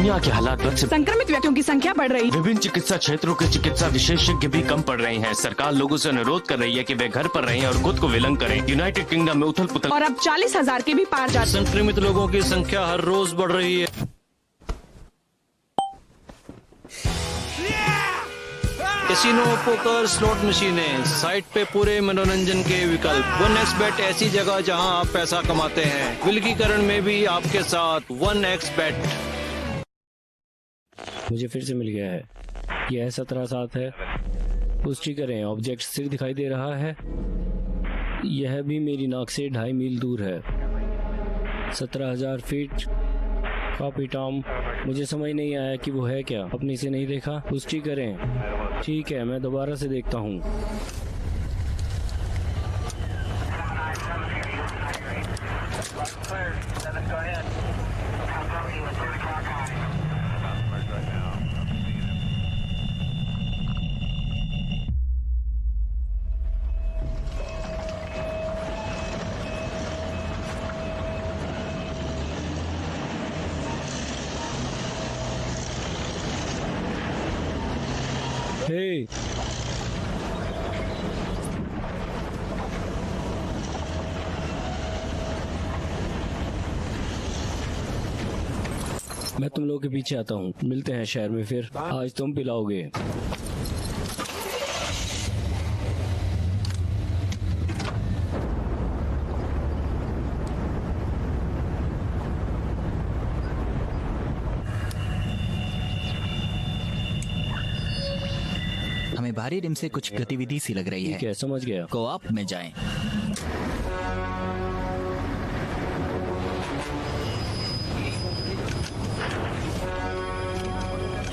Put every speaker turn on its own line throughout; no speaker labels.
दुनिया के हालात बद से
संक्रमित व्यक्तियों की संख्या बढ़ रही है।
विभिन्न चिकित्सा क्षेत्रों के चिकित्सा विशेषज्ञ भी कम पड़ रहे हैं। सरकार लोगों से अनुरोध कर रही है कि वे घर पर रहें और खुद को विलंब करें। यूनाइटेड किंगडम में उथल पुथल
और अब 40,000 के भी पार जा चुकी है।
संक्रमित लोगों की संख्या हर रोज बढ़ रही है। कैसीनो, पोकर, स्लॉट मशीनें, साइट पे पूरे मनोरंजन के विकल्प। 1xBet ऐसी जगह जहां आप पैसा कमाते हैं। विलगीकरण में भी आपके साथ 1xBet।
मुझे फिर से मिल गया है। यह 17/7 है। पुष्टि करें, ऑब्जेक्ट स्थिर दिखाई दे रहा है। यह भी मेरी नाक से 2.5 मील दूर है। 17,000 फीट। Copy Tom. मुझे समझ नहीं आया कि वो है क्या। अपने से नहीं देखा। पुष्टि करें। ठीक है, मैं दोबारा से देखता हूँ। हे, मैं तुम लोगों के पीछे आता हूँ। मिलते हैं शहर में फिर। आज तुम पिलाओगे।
हमें बाहरी रिम से कुछ गतिविधि सी लग रही
ठीक है, समझ गया।
कोऑप में जाएं।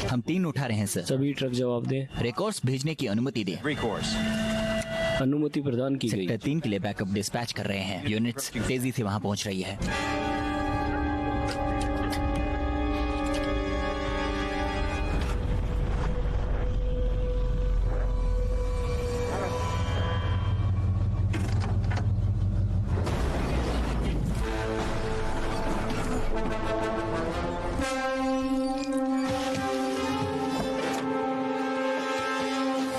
हम 3 उठा रहे हैं सर।
सभी ट्रक जवाब दें।
रिकॉर्ड्स भेजने की अनुमति दें।
अनुमति प्रदान की गई।
सेक्टर 3 के लिए बैकअप डिस्पैच कर रहे हैं। यूनिट्स तेजी से वहां पहुंच रही है।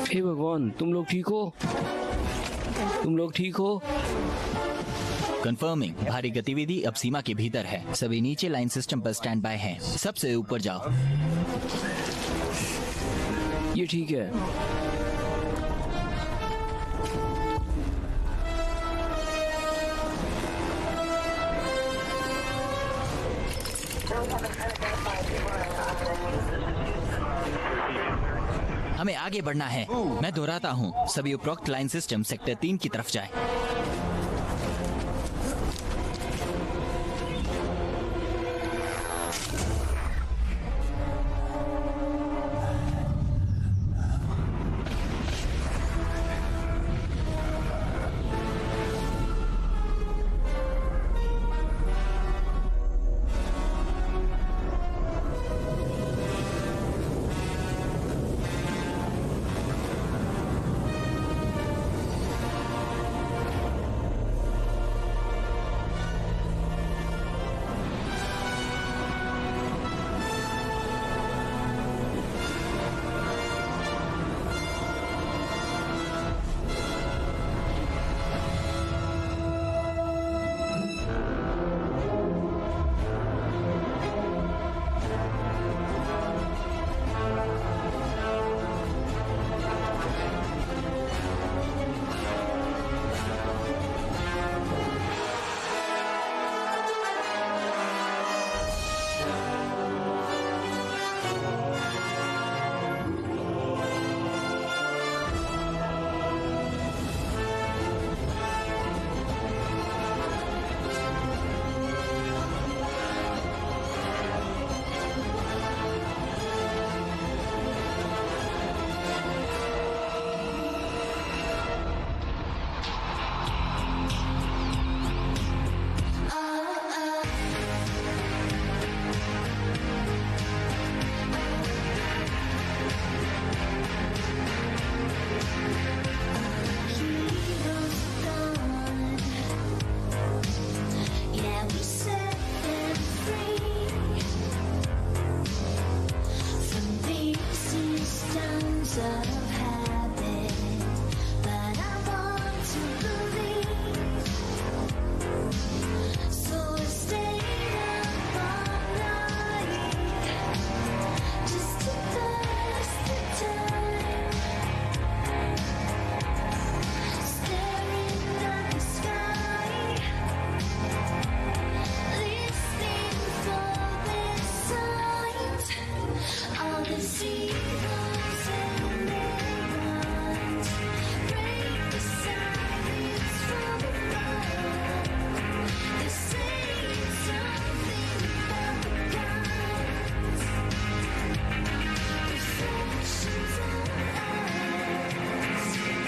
हे भगवान, तुम लोग ठीक हो? तुम लोग ठीक हो?
कंफर्मिंग, भारी गतिविधि अब सीमा के भीतर है। सभी नीचे लाइन सिस्टम पर स्टैंड बाय हैं। सबसे ऊपर जाओ।
ये ठीक है।
हमें आगे बढ़ना है। मैं दोहराता हूँ, सभी उपरोक्त लाइन सिस्टम सेक्टर 3 की तरफ जाए।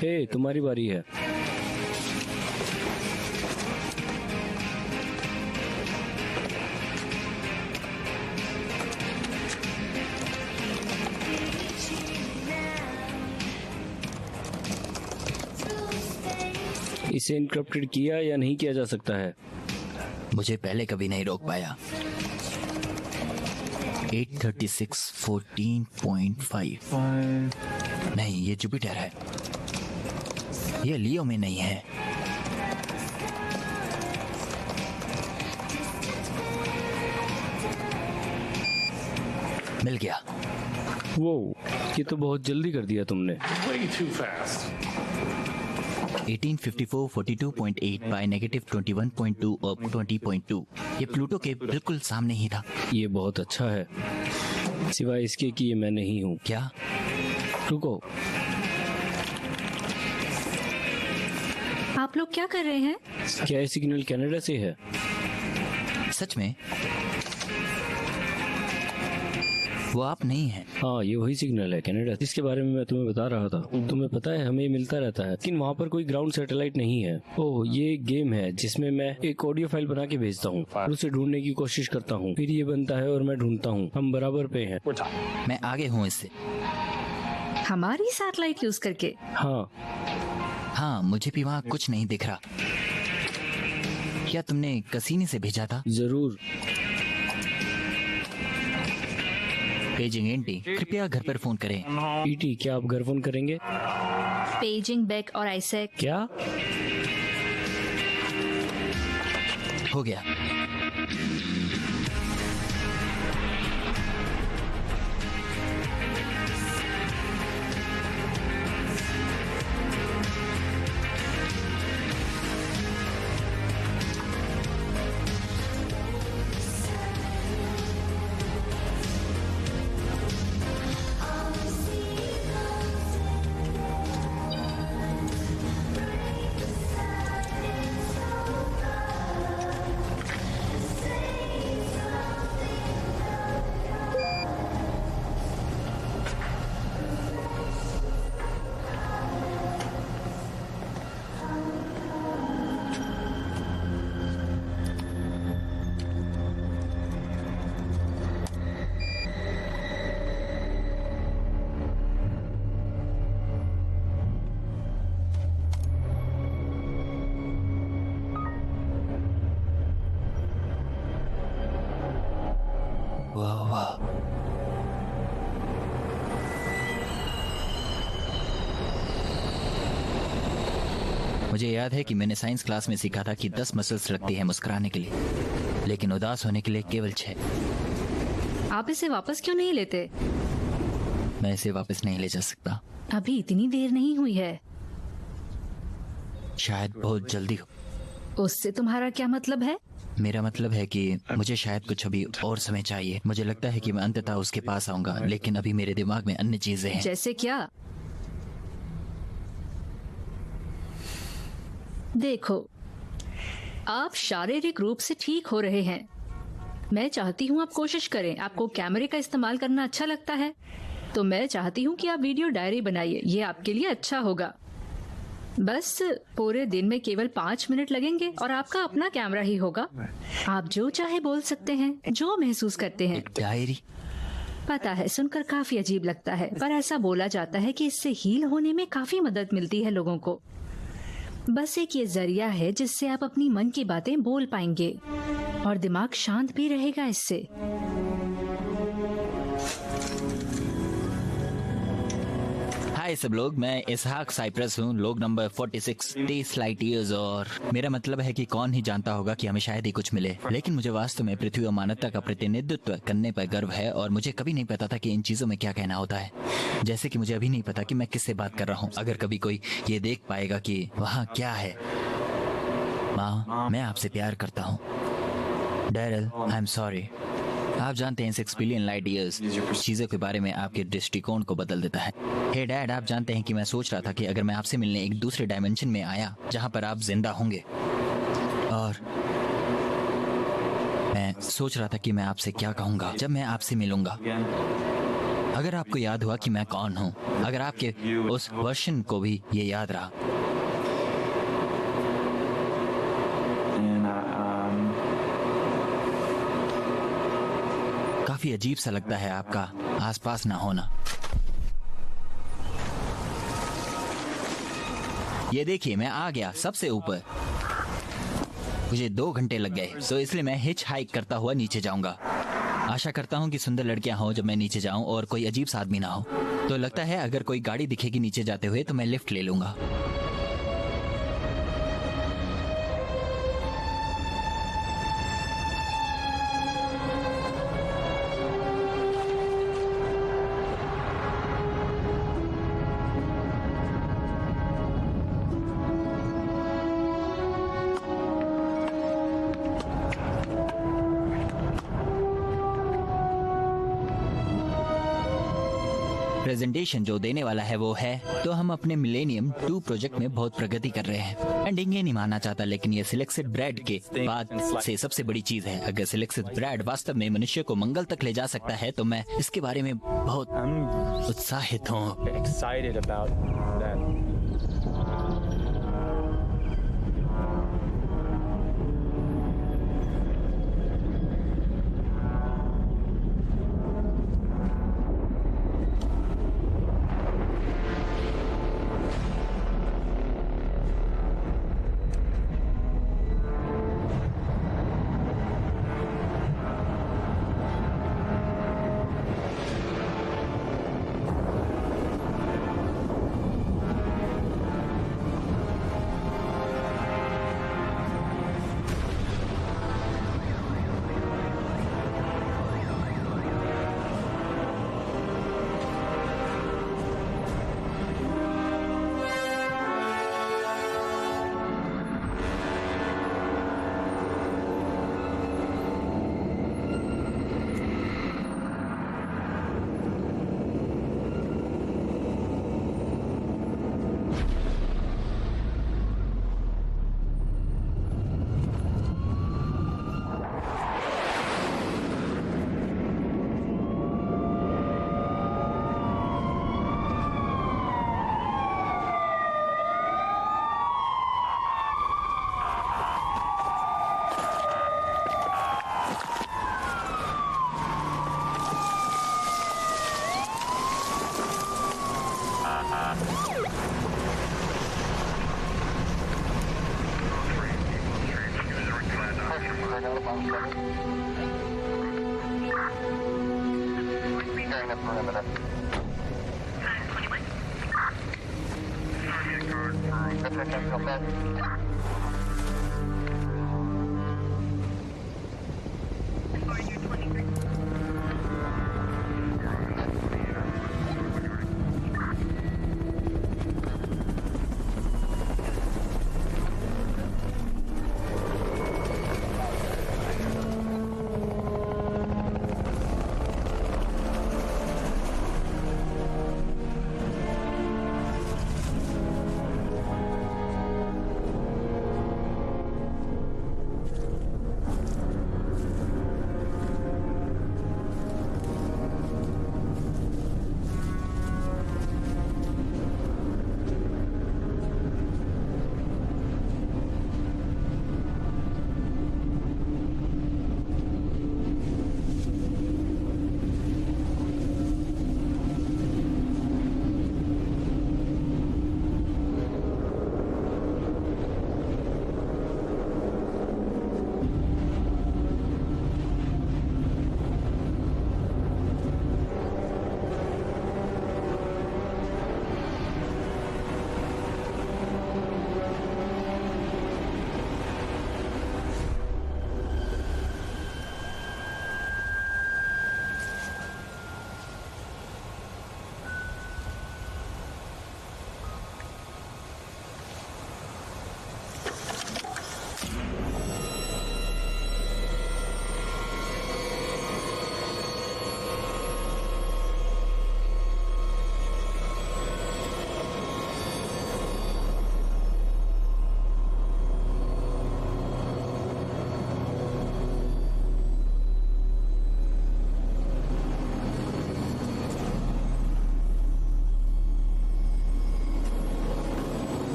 हे, तुम्हारी बारी है। इसे इनक्रप्टेड किया या नहीं किया जा सकता है?
मुझे पहले कभी नहीं रोक पाया। 836 14.5 नहीं, ये जुपिटर है, ये लियो में नहीं है। मिल गया।
वो, ये तो बहुत जल्दी कर दिया तुमने।
1854 42.8 बाय नेगेटिव 21.2 और 20.2। ये प्लूटो के बिल्कुल सामने ही था।
ये बहुत अच्छा है, सिवाय इसके कि ये मैं नहीं हूँ।
क्या?
रुको,
आप लोग क्या कर रहे हैं?
क्या ये सिग्नल कनाडा से है?
सच में? वो आप नहीं हैं।
हाँ, ये वही सिग्नल है कनाडा, जिसके बारे में मैं तुम्हें बता रहा था। तुम्हें पता है, हमें मिलता रहता है, लेकिन वहाँ पर कोई ग्राउंड सैटेलाइट नहीं है। ओह, ये एक गेम है जिसमें मैं एक ऑडियो फाइल बना के भेजता हूँ और उसे ढूंढने की कोशिश करता हूँ, फिर ये बनता है और मैं ढूंढता हूँ। हम बराबर पे हैं।
मैं आगे हूँ इससे।
हमारी सैटेलाइट यूज करके?
हाँ, मुझे भी वहाँ कुछ नहीं दिख रहा। क्या तुमने कसीने से भेजा था?
जरूर।
पेजिंग एंटी, कृपया घर पर फोन करें।
ईटी, क्या आप घर फोन करेंगे?
पेजिंग बेक और आइसैक।
क्या?
हो गया। वाह वाह, मुझे याद है कि मैंने साइंस क्लास में सीखा था कि 10 मसल्स लगती हैं मुस्कुराने के लिए, लेकिन उदास होने के लिए केवल 6।
आप इसे वापस क्यों नहीं लेते?
मैं इसे वापस नहीं ले जा सकता।
अभी इतनी देर नहीं हुई है।
शायद बहुत जल्दी हो।
उससे तुम्हारा क्या मतलब है?
मेरा मतलब है कि मुझे शायद कुछ अभी और समय चाहिए। मुझे लगता है कि मैं अंततः उसके पास आऊंगा, लेकिन अभी मेरे दिमाग में अन्य चीजें हैं।
जैसे क्या? देखो, आप शारीरिक रूप से ठीक हो रहे हैं। मैं चाहती हूँ आप कोशिश करें। आपको कैमरे का इस्तेमाल करना अच्छा लगता है, तो मैं चाहती हूँ कि आप वीडियो डायरी बनाइए। ये आपके लिए अच्छा होगा। बस पूरे दिन में केवल 5 मिनट लगेंगे और आपका अपना कैमरा ही होगा। आप जो चाहे बोल सकते हैं, जो महसूस करते हैं।
डायरी?
पता है, सुनकर काफी अजीब लगता है, पर ऐसा बोला जाता है कि इससे हील होने में काफी मदद मिलती है लोगों को। बस एक ये जरिया है जिससे आप अपनी मन की बातें बोल पाएंगे और दिमाग शांत भी रहेगा इससे।
हाय सब लोग, मैं इसहाक साइप्रस हूँ, लोग नंबर 46, 30 लाइट ईयर्स। और मेरा मतलब है कि कौन ही जानता होगा कि हमें शायद ही कुछ मिले, लेकिन मुझे वास्तव में पृथ्वी और मानवता का प्रतिनिधित्व करने पर गर्व है। और मुझे कभी नहीं पता था कि इन चीजों में क्या कहना होता है। जैसे कि मुझे अभी नहीं पता कि मैं किससे बात कर रहा हूँ। अगर कभी कोई ये देख पाएगा कि वहाँ क्या है। माँ, मैं आपसे प्यार करता हूँ। Daryl, I am sorry. आप जानते हैं 6 बिलियन लाइट ईयर्स चीजों के बारे में आपके दृष्टिकोण को बदल देता है। हे डैड, आप जानते हैं कि मैं सोच रहा था कि अगर मैं आपसे मिलने एक दूसरे डायमेंशन में आया जहां पर आप जिंदा होंगे, और मैं सोच रहा था कि मैं आपसे क्या कहूंगा जब मैं आपसे मिलूंगा। अगर आपको याद हुआ कि मैं कौन हूँ, अगर आपके उस वर्शन को भी ये याद रहा। काफी अजीब सा लगता है आपका आसपास ना होना। ये देखिए, मैं आ गया सबसे ऊपर। मुझे 2 घंटे लग गए, तो इसलिए मैं हिच हाइक करता हुआ नीचे जाऊंगा। आशा करता हूँ कि सुंदर लड़कियां हों जब मैं नीचे जाऊं और कोई अजीब सा आदमी ना हो। तो लगता है अगर कोई गाड़ी दिखेगी नीचे जाते हुए तो मैं लिफ्ट ले लूंगा। प्रेजेंटेशन जो देने वाला है वो है, तो हम अपने मिलेनियम 2 प्रोजेक्ट में बहुत प्रगति कर रहे हैं। एंडिंग ये नहीं मानना चाहता, लेकिन ये सिलेक्टेड ब्रैड के बाद से सबसे बड़ी चीज है। अगर सिलेक्टेड ब्रैड वास्तव में मनुष्य को मंगल तक ले जा सकता है तो मैं इसके बारे में बहुत उत्साहित हूँ।
excited about that.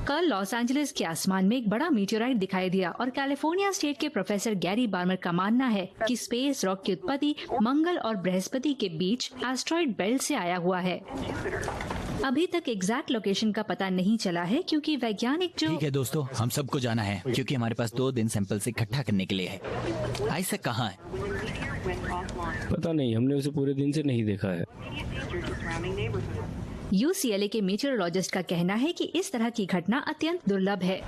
कल लॉस एंजलिस के आसमान में एक बड़ा मीटेराइट दिखाई दिया और कैलिफोर्निया स्टेट के प्रोफेसर गैरी बार्मर का मानना है कि स्पेस रॉक की उत्पत्ति मंगल और बृहस्पति के बीच एस्ट्रॉइड बेल्ट से आया हुआ है। अभी तक एग्जैक्ट लोकेशन का पता नहीं चला है क्योंकि वैज्ञानिक जो
ठीक है दोस्तों, हम सबको जाना है क्योंकि हमारे पास 2 दिन सैंपल से इकट्ठा करने के लिए है। आइसैक कहाँ है?
पता नहीं, हमने उसे पूरे दिन से नहीं देखा है।
UCLA के मीटेरोलॉजिस्ट का कहना है कि इस तरह की घटना अत्यंत दुर्लभ है।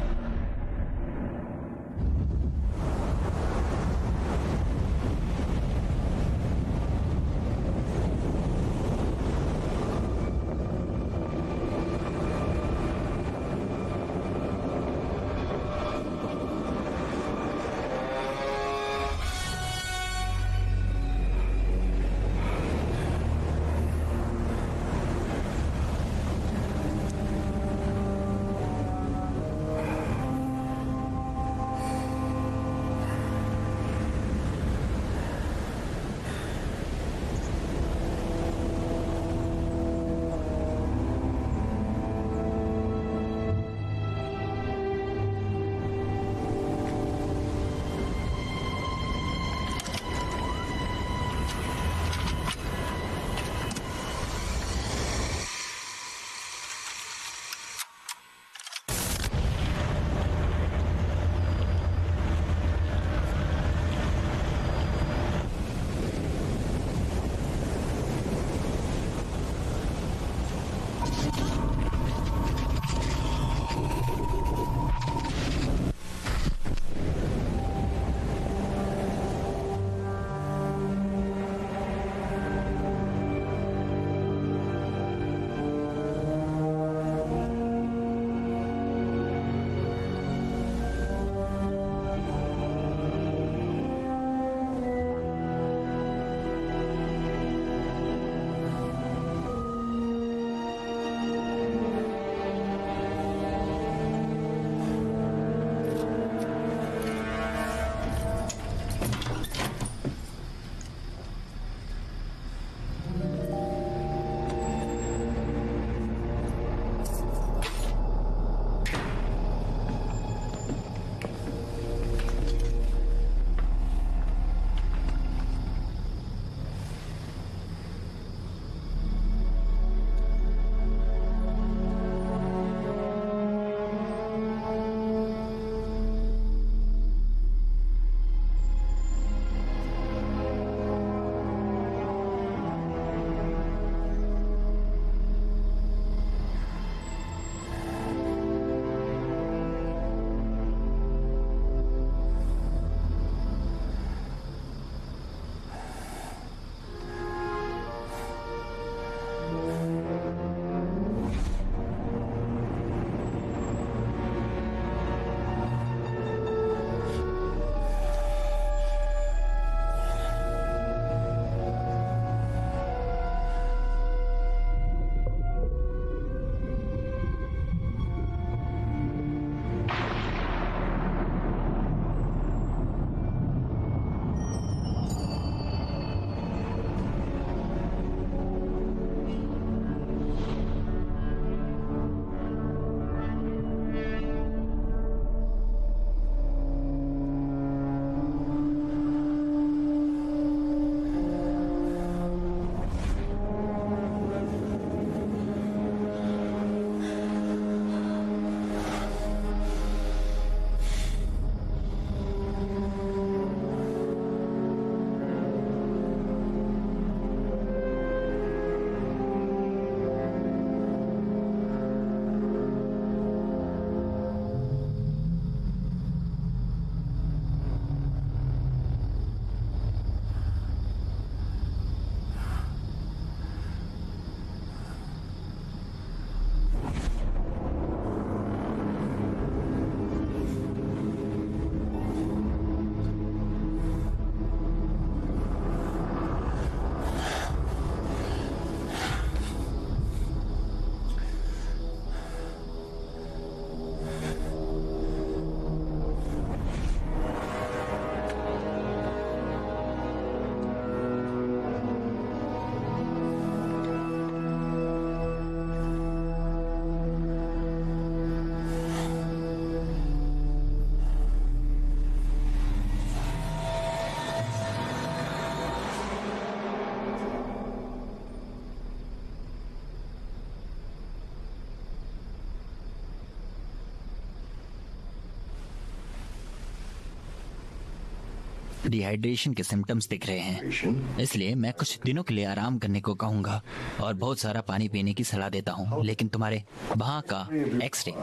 डिहाइड्रेशन के सिम्टम्स दिख रहे हैं, इसलिए मैं कुछ दिनों के लिए आराम करने को कहूँगा और बहुत सारा पानी पीने की सलाह देता हूँ। लेकिन तुम्हारे वहाँ का एक्सरे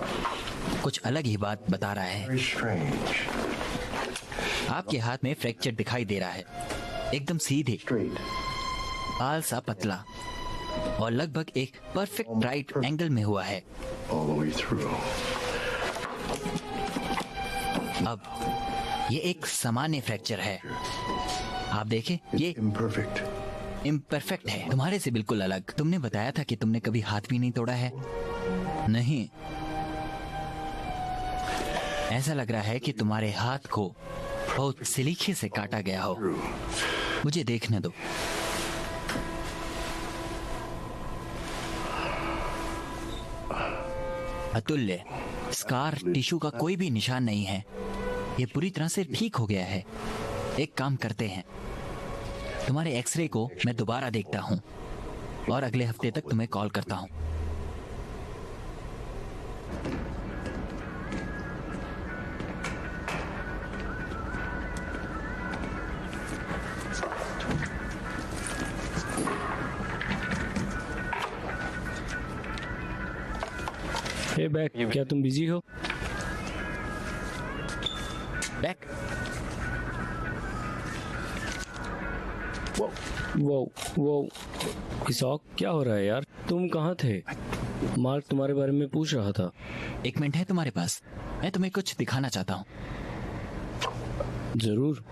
कुछ अलग ही बात बता रहा है। आपके हाथ में फ्रैक्चर दिखाई दे रहा है, एकदम सीधे, बाल सा पतला और लगभग एक परफेक्ट राइट एंगल में हुआ है। अब ये एक सामान्य फ्रैक्चर है। आप देखें, ये इम्परफेक्ट है, तुम्हारे से बिल्कुल अलग। तुमने बताया था कि तुमने कभी हाथ भी नहीं तोड़ा है। नहीं, ऐसा लग रहा है कि तुम्हारे हाथ को बहुत सलीके से काटा गया हो। मुझे देखने दो। अतुल्य, स्कार टिश्यू का कोई भी निशान नहीं है। ये पूरी तरह से ठीक हो गया है। एक काम करते हैं, तुम्हारे एक्सरे को मैं दोबारा देखता हूँ और अगले हफ्ते तक तुम्हें कॉल करता हूँ।
हे बैक, क्या तुम बिजी हो?
बैक,
वो इसॉक, क्या हो रहा है यार? तुम कहाँ थे? मार्क तुम्हारे बारे में पूछ रहा था।
एक मिनट है तुम्हारे पास? मैं तुम्हें कुछ दिखाना चाहता हूँ।
जरूर।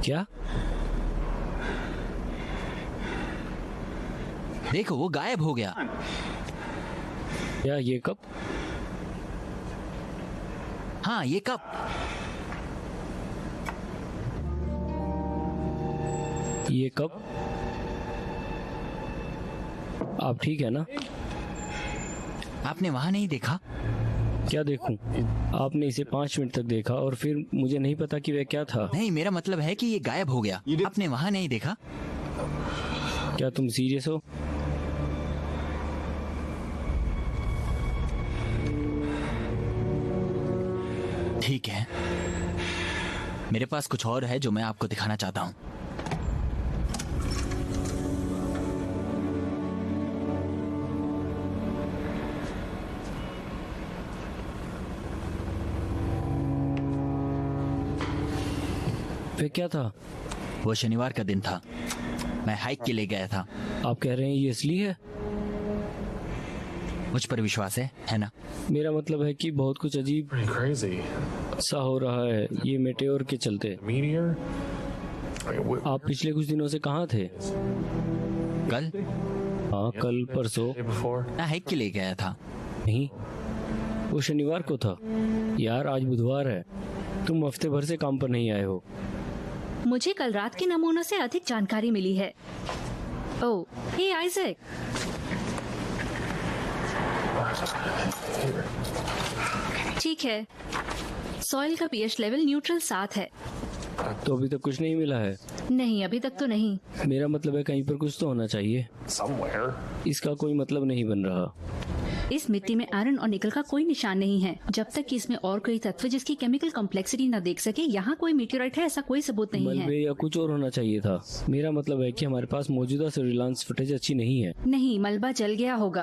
क्या?
देखो, वो गायब हो गया।
क्या ये कप?
हाँ, ये कप।
ये कप? आप ठीक है ना?
आपने वहां नहीं देखा?
क्या देखूं? आपने इसे 5 मिनट तक देखा और फिर मुझे नहीं पता कि वह क्या था।
नहीं, मेरा मतलब है कि ये गायब हो गया। आपने वहां नहीं देखा?
क्या तुम सीरियस हो?
ठीक है, मेरे पास कुछ और है जो मैं आपको दिखाना चाहता हूँ।
वे क्या था?
वो शनिवार का दिन था, मैं हाइक के लिए गया था।
आप कह रहे हैं ये असली है?
मुझ पर विश्वास है ना?
मेरा मतलब है कि बहुत कुछ अजीब
Pretty crazy.
सा हो रहा है ये मेटेओर के चलते।
Meteor? I mean,
आप पिछले कुछ दिनों से कहाँ थे?
कल
हाँ, कल परसों।
day before?
मैं हाइक के लिए गया था।
नहीं, वो शनिवार को था। यार, आज बुधवार है। तुम हफ्ते भर से काम पर नहीं आए हो।
मुझे कल रात के नमूनों से अधिक जानकारी मिली है। ओह, हे आइजैक। ठीक है, सॉइल का पीएच लेवल न्यूट्रल 7 है।
तो अभी तक कुछ नहीं मिला है?
नहीं, अभी तक तो नहीं।
मेरा मतलब है कहीं पर कुछ तो होना चाहिए।
Somewhere.
इसका कोई मतलब नहीं बन रहा।
इस मिट्टी में आयरन और निकल का कोई निशान नहीं है। जब तक कि इसमें और कोई तत्व जिसकी केमिकल कॉम्प्लेक्सिटी न देख सके, यहाँ कोई मीटेराइट है ऐसा कोई सबूत नहीं
मलबे
है।
या कुछ और होना चाहिए था। मेरा मतलब है कि हमारे पास मौजूदा सर्विलांस फुटेज अच्छी नहीं है।
नहीं, मलबा जल गया होगा।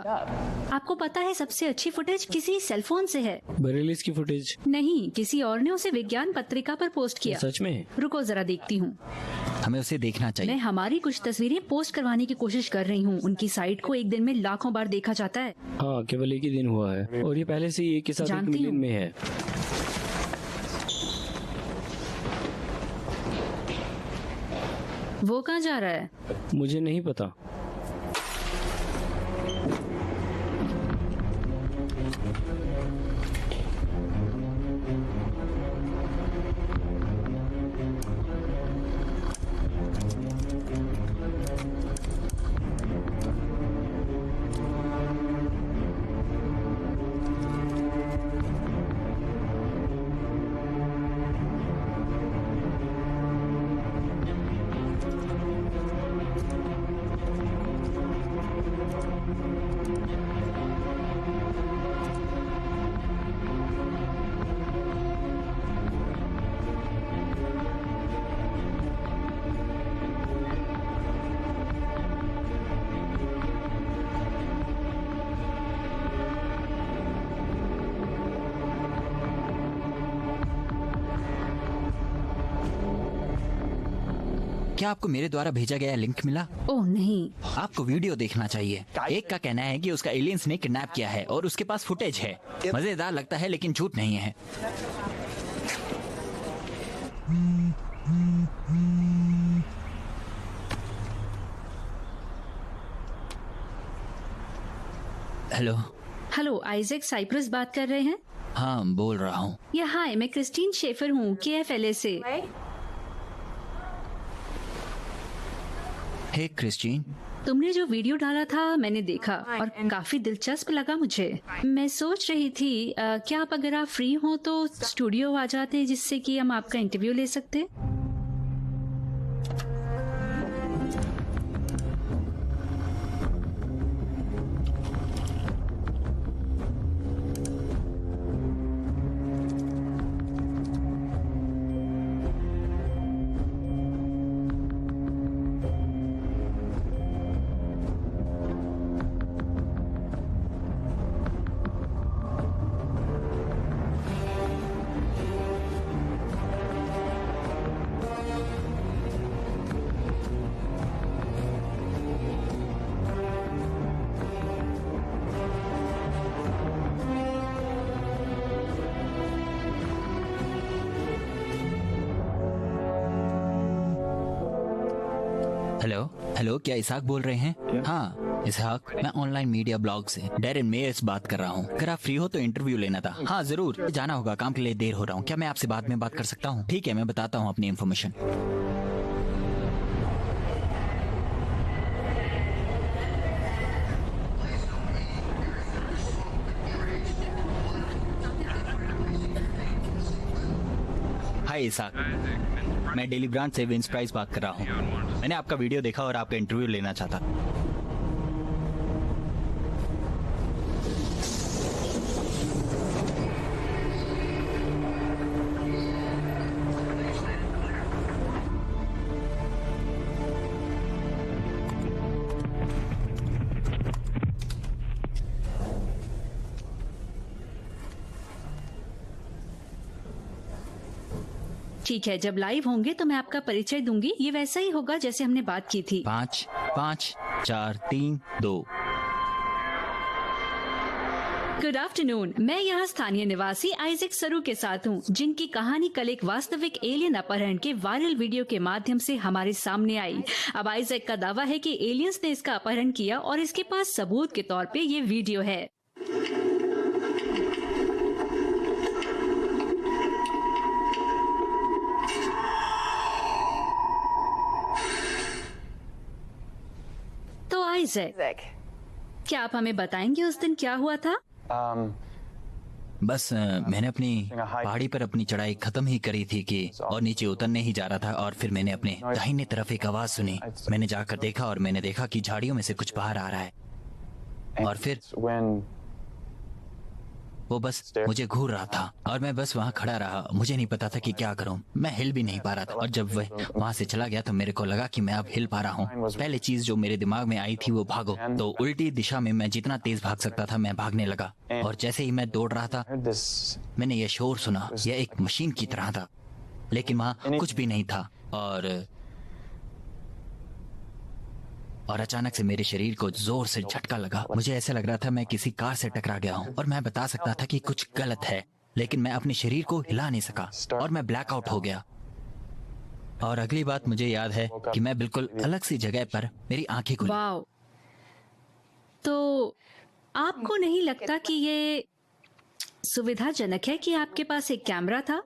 आपको पता है सबसे अच्छी फुटेज किसी सेलफोन से है।
बरेलीज की फुटेज?
नहीं, किसी और ने उसे विज्ञान पत्रिका पर पोस्ट किया।
सच में?
रुको जरा देखती हूँ।
हमें उसे देखना
मैं
चाहिए।
हमारी कुछ तस्वीरें पोस्ट करवाने की कोशिश कर रही हूँ। उनकी साइट को एक दिन में लाखों बार देखा जाता है।
हाँ, केवल एक ही दिन हुआ है और ये पहले से ही एक के साथ 1
जानती
मिलियन
हूँ।
में है।
वो कहाँ जा रहा है?
मुझे नहीं पता।
क्या आपको मेरे द्वारा भेजा गया लिंक मिला?
ओह नहीं।
आपको वीडियो देखना चाहिए। एक का कहना है कि उसका एलियंस ने किडनैप किया है और उसके पास फुटेज है। मजेदार लगता है लेकिन झूठ नहीं है। हेलो।
हेलो, आइजैक साइप्रस बात कर रहे हैं?
हाँ, बोल रहा हूँ।
या हाय, मैं क्रिस्टीन शेफर हूँ, KFLA से।
हे क्रिस्टीन,
तुमने जो वीडियो डाला था मैंने देखा और काफी दिलचस्प लगा मुझे। मैं सोच रही थी क्या आप, अगर आप फ्री हो तो स्टूडियो आ जाते जिससे कि हम आपका इंटरव्यू ले सकते।
हेलो। हेलो, क्या इसहाक बोल रहे हैं? हाँ इसहाक, मैं ऑनलाइन मीडिया ब्लॉग से डेरिन मेयर्स बात कर रहा हूँ। अगर आप फ्री हो तो इंटरव्यू लेना था। हाँ जरूर, जाना होगा, काम के लिए देर हो रहा हूँ। क्या मैं आपसे बाद में बात कर सकता हूँ? ठीक है, मैं बताता हूँ अपनी इन्फॉर्मेशन। हाय इसहाक, मैं डेली ब्रांड से विंस प्राइस बात कर रहा हूँ। मैंने आपका वीडियो देखा और आपका इंटरव्यू लेना चाहता।
ठीक है, जब लाइव होंगे तो मैं आपका परिचय दूंगी। ये वैसा ही होगा जैसे हमने बात की थी।
5 5 4 3 2।
गुड आफ्टरनून, मैं यहाँ स्थानीय निवासी आइजैक सरू के साथ हूँ, जिनकी कहानी कल एक वास्तविक एलियन अपहरण के वायरल वीडियो के माध्यम से हमारे सामने आई। अब आइजैक का दावा है कि एलियंस ने इसका अपहरण किया और इसके पास सबूत के तौर पे ये वीडियो है। तो आइजैक, क्या आप हमें बताएंगे उस दिन क्या हुआ था?
बस मैंने अपनी पहाड़ी पर अपनी चढ़ाई खत्म ही करी थी कि और नीचे उतरने ही जा रहा था और फिर मैंने अपने दाहिने तरफ एक आवाज सुनी। मैंने जाकर देखा और मैंने देखा कि झाड़ियों में से कुछ बाहर आ रहा है और फिर वो बस मुझे घूर रहा था और मैं बस वहाँ खड़ा रहा। मुझे नहीं पता था कि क्या करूं, मैं हिल भी नहीं पा रहा था। और जब वह वहाँ से चला गया तो मेरे को लगा कि मैं अब हिल पा रहा हूँ। पहली चीज जो मेरे दिमाग में आई थी वो भागो। तो उल्टी दिशा में मैं जितना तेज भाग सकता था मैं भागने लगा और जैसे ही मैं दौड़ रहा था मैंने यह शोर सुना। यह एक मशीन की तरह था लेकिन वहाँ कुछ भी नहीं था और अचानक से मेरे शरीर को जोर से झटका लगा। मुझे ऐसा लग रहा था मैं किसी कार से टकरा गया हूँ और मैं बता सकता था कि कुछ गलत है लेकिन मैं अपने शरीर को हिला नहीं सका और मैं ब्लैकआउट हो गया और अगली बात मुझे याद है कि मैं बिल्कुल अलग सी जगह पर मेरी आंखें खुली।
वाओ, तो आपको नहीं लगता कि ये सुविधाजनक है कि आपके पास एक कैमरा था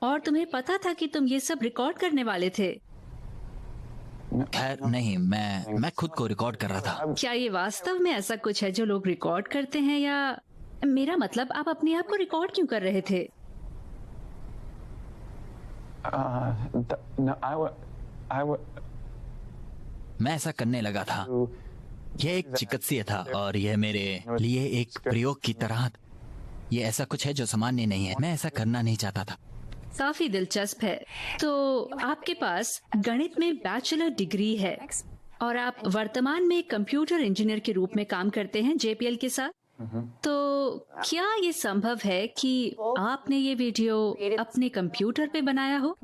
और तुम्हें पता था कि तुम ये सब रिकॉर्ड करने वाले थे?
खैर नहीं, मैं खुद को रिकॉर्ड कर रहा था।
क्या ये वास्तव में ऐसा कुछ है जो लोग रिकॉर्ड करते हैं, या मेरा मतलब आप अपने आप को रिकॉर्ड क्यों कर रहे थे?
No, I would.
मैं ऐसा करने लगा था। यह एक चिकित्सीय था और यह मेरे लिए एक प्रयोग की तरह था। ये ऐसा कुछ है जो सामान्य नहीं है। मैं ऐसा करना नहीं चाहता था।
काफी दिलचस्प है। तो आपके पास गणित में बैचलर डिग्री है और आप वर्तमान में कंप्यूटर इंजीनियर के रूप में काम करते हैं JPL के साथ। तो क्या ये संभव है कि आपने ये वीडियो अपने कंप्यूटर पे बनाया हो?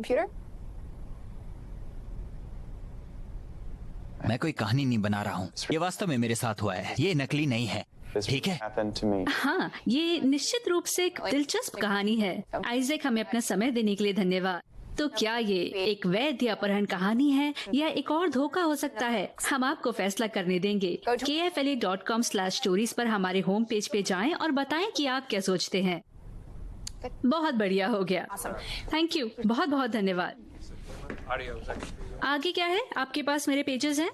मैं कोई कहानी नहीं बना रहा हूँ। ये वास्तव में मेरे साथ हुआ है। ये नकली नहीं है, ठीक है?
Happened to me.
हाँ, ये निश्चित रूप से एक दिलचस्प कहानी है। आइजैक, हमें अपना समय देने के लिए धन्यवाद। तो क्या ये एक वैध अपहरण कहानी है या एक और धोखा हो सकता है? हम आपको फैसला करने देंगे। kfla.com/stories पर हमारे होम पेज पे जाएं और बताएं कि आप क्या सोचते हैं। बहुत बढ़िया हो गया। थैंक यू, बहुत बहुत धन्यवाद। आगे क्या है? आपके पास मेरे पेजेस हैं।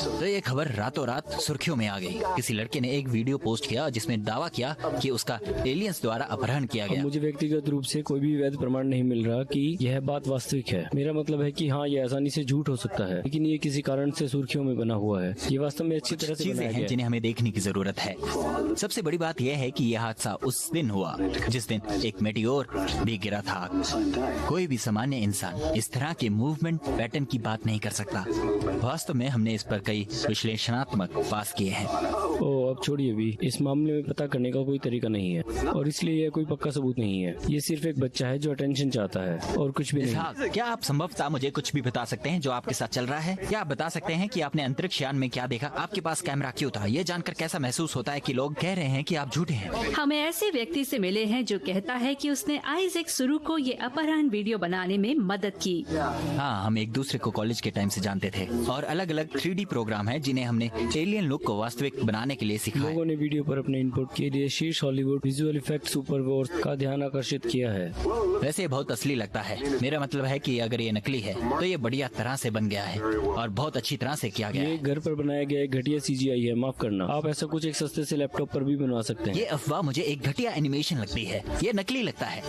तो ये खबर रातों रात सुर्खियों में आ गई। किसी लड़के ने एक वीडियो पोस्ट किया जिसमें दावा किया कि उसका एलियंस द्वारा अपहरण किया
अब
गया।
मुझे व्यक्तिगत रूप से कोई भी वैध प्रमाण नहीं मिल रहा कि यह बात वास्तविक है। मेरा मतलब है कि हाँ, यह आसानी से झूठ हो सकता है, लेकिन ये किसी कारण से सुर्खियों में बना हुआ है। ये वास्तव में अच्छी तरह से
चीजें
बनाया
हैं
गया है।
जिन्हें हमें देखने की जरूरत है। सबसे बड़ी बात यह है कि यह हादसा उस दिन हुआ जिस दिन एक मेटियोर भी गिरा था। कोई भी सामान्य इंसान इस तरह के मूवमेंट पैटर्न की बात नहीं कर सकता। वास्तव में हमने इस पर कई विश्लेषणात्मक पास किए हैं।
ओह, अब छोड़िए भी। इस मामले में पता करने का कोई तरीका नहीं है और इसलिए यह कोई पक्का सबूत नहीं है। ये सिर्फ एक बच्चा है जो अटेंशन चाहता है और कुछ भी नहीं।
इसहाक, क्या आप संभवतः मुझे कुछ भी बता सकते हैं जो आपके साथ चल रहा है? क्या आप बता सकते हैं कि आपने अंतरिक्ष यान में क्या देखा? आपके पास कैमरा क्यों था? ये जानकर कैसा महसूस होता है कि लोग कह रहे हैं कि आप झूठे हैं?
हमें ऐसे व्यक्ति से मिले हैं जो कहता है कि उसने आइजैक सुरू को ये अपहरण वीडियो बनाने में मदद की।
हाँ, हम एक दूसरे को कॉलेज के टाइम से जानते थे और अलग अलग 3D प्रोग्राम हैं जिन्हें हमने एलियन लुक को वास्तविक बनाने के लिए सीखा है।
लोगों ने वीडियो पर अपने इनपुट के लिए शीर्ष हॉलीवुड विजुअल इफेक्ट सुपर का ध्यान आकर्षित किया है।
वैसे ये बहुत असली लगता है। मेरा मतलब है कि अगर ये नकली है तो ये बढ़िया तरह से बन गया है और बहुत अच्छी तरह से किया गया
ये
है।
घर पर बनाया गया एक घटिया CGI है। माफ करना, आप ऐसा कुछ एक सस्ते से लैपटॉप पर भी बनवा सकते हैं।
ये अफवाह मुझे एक घटिया एनिमेशन लगती है। ये नकली लगता है।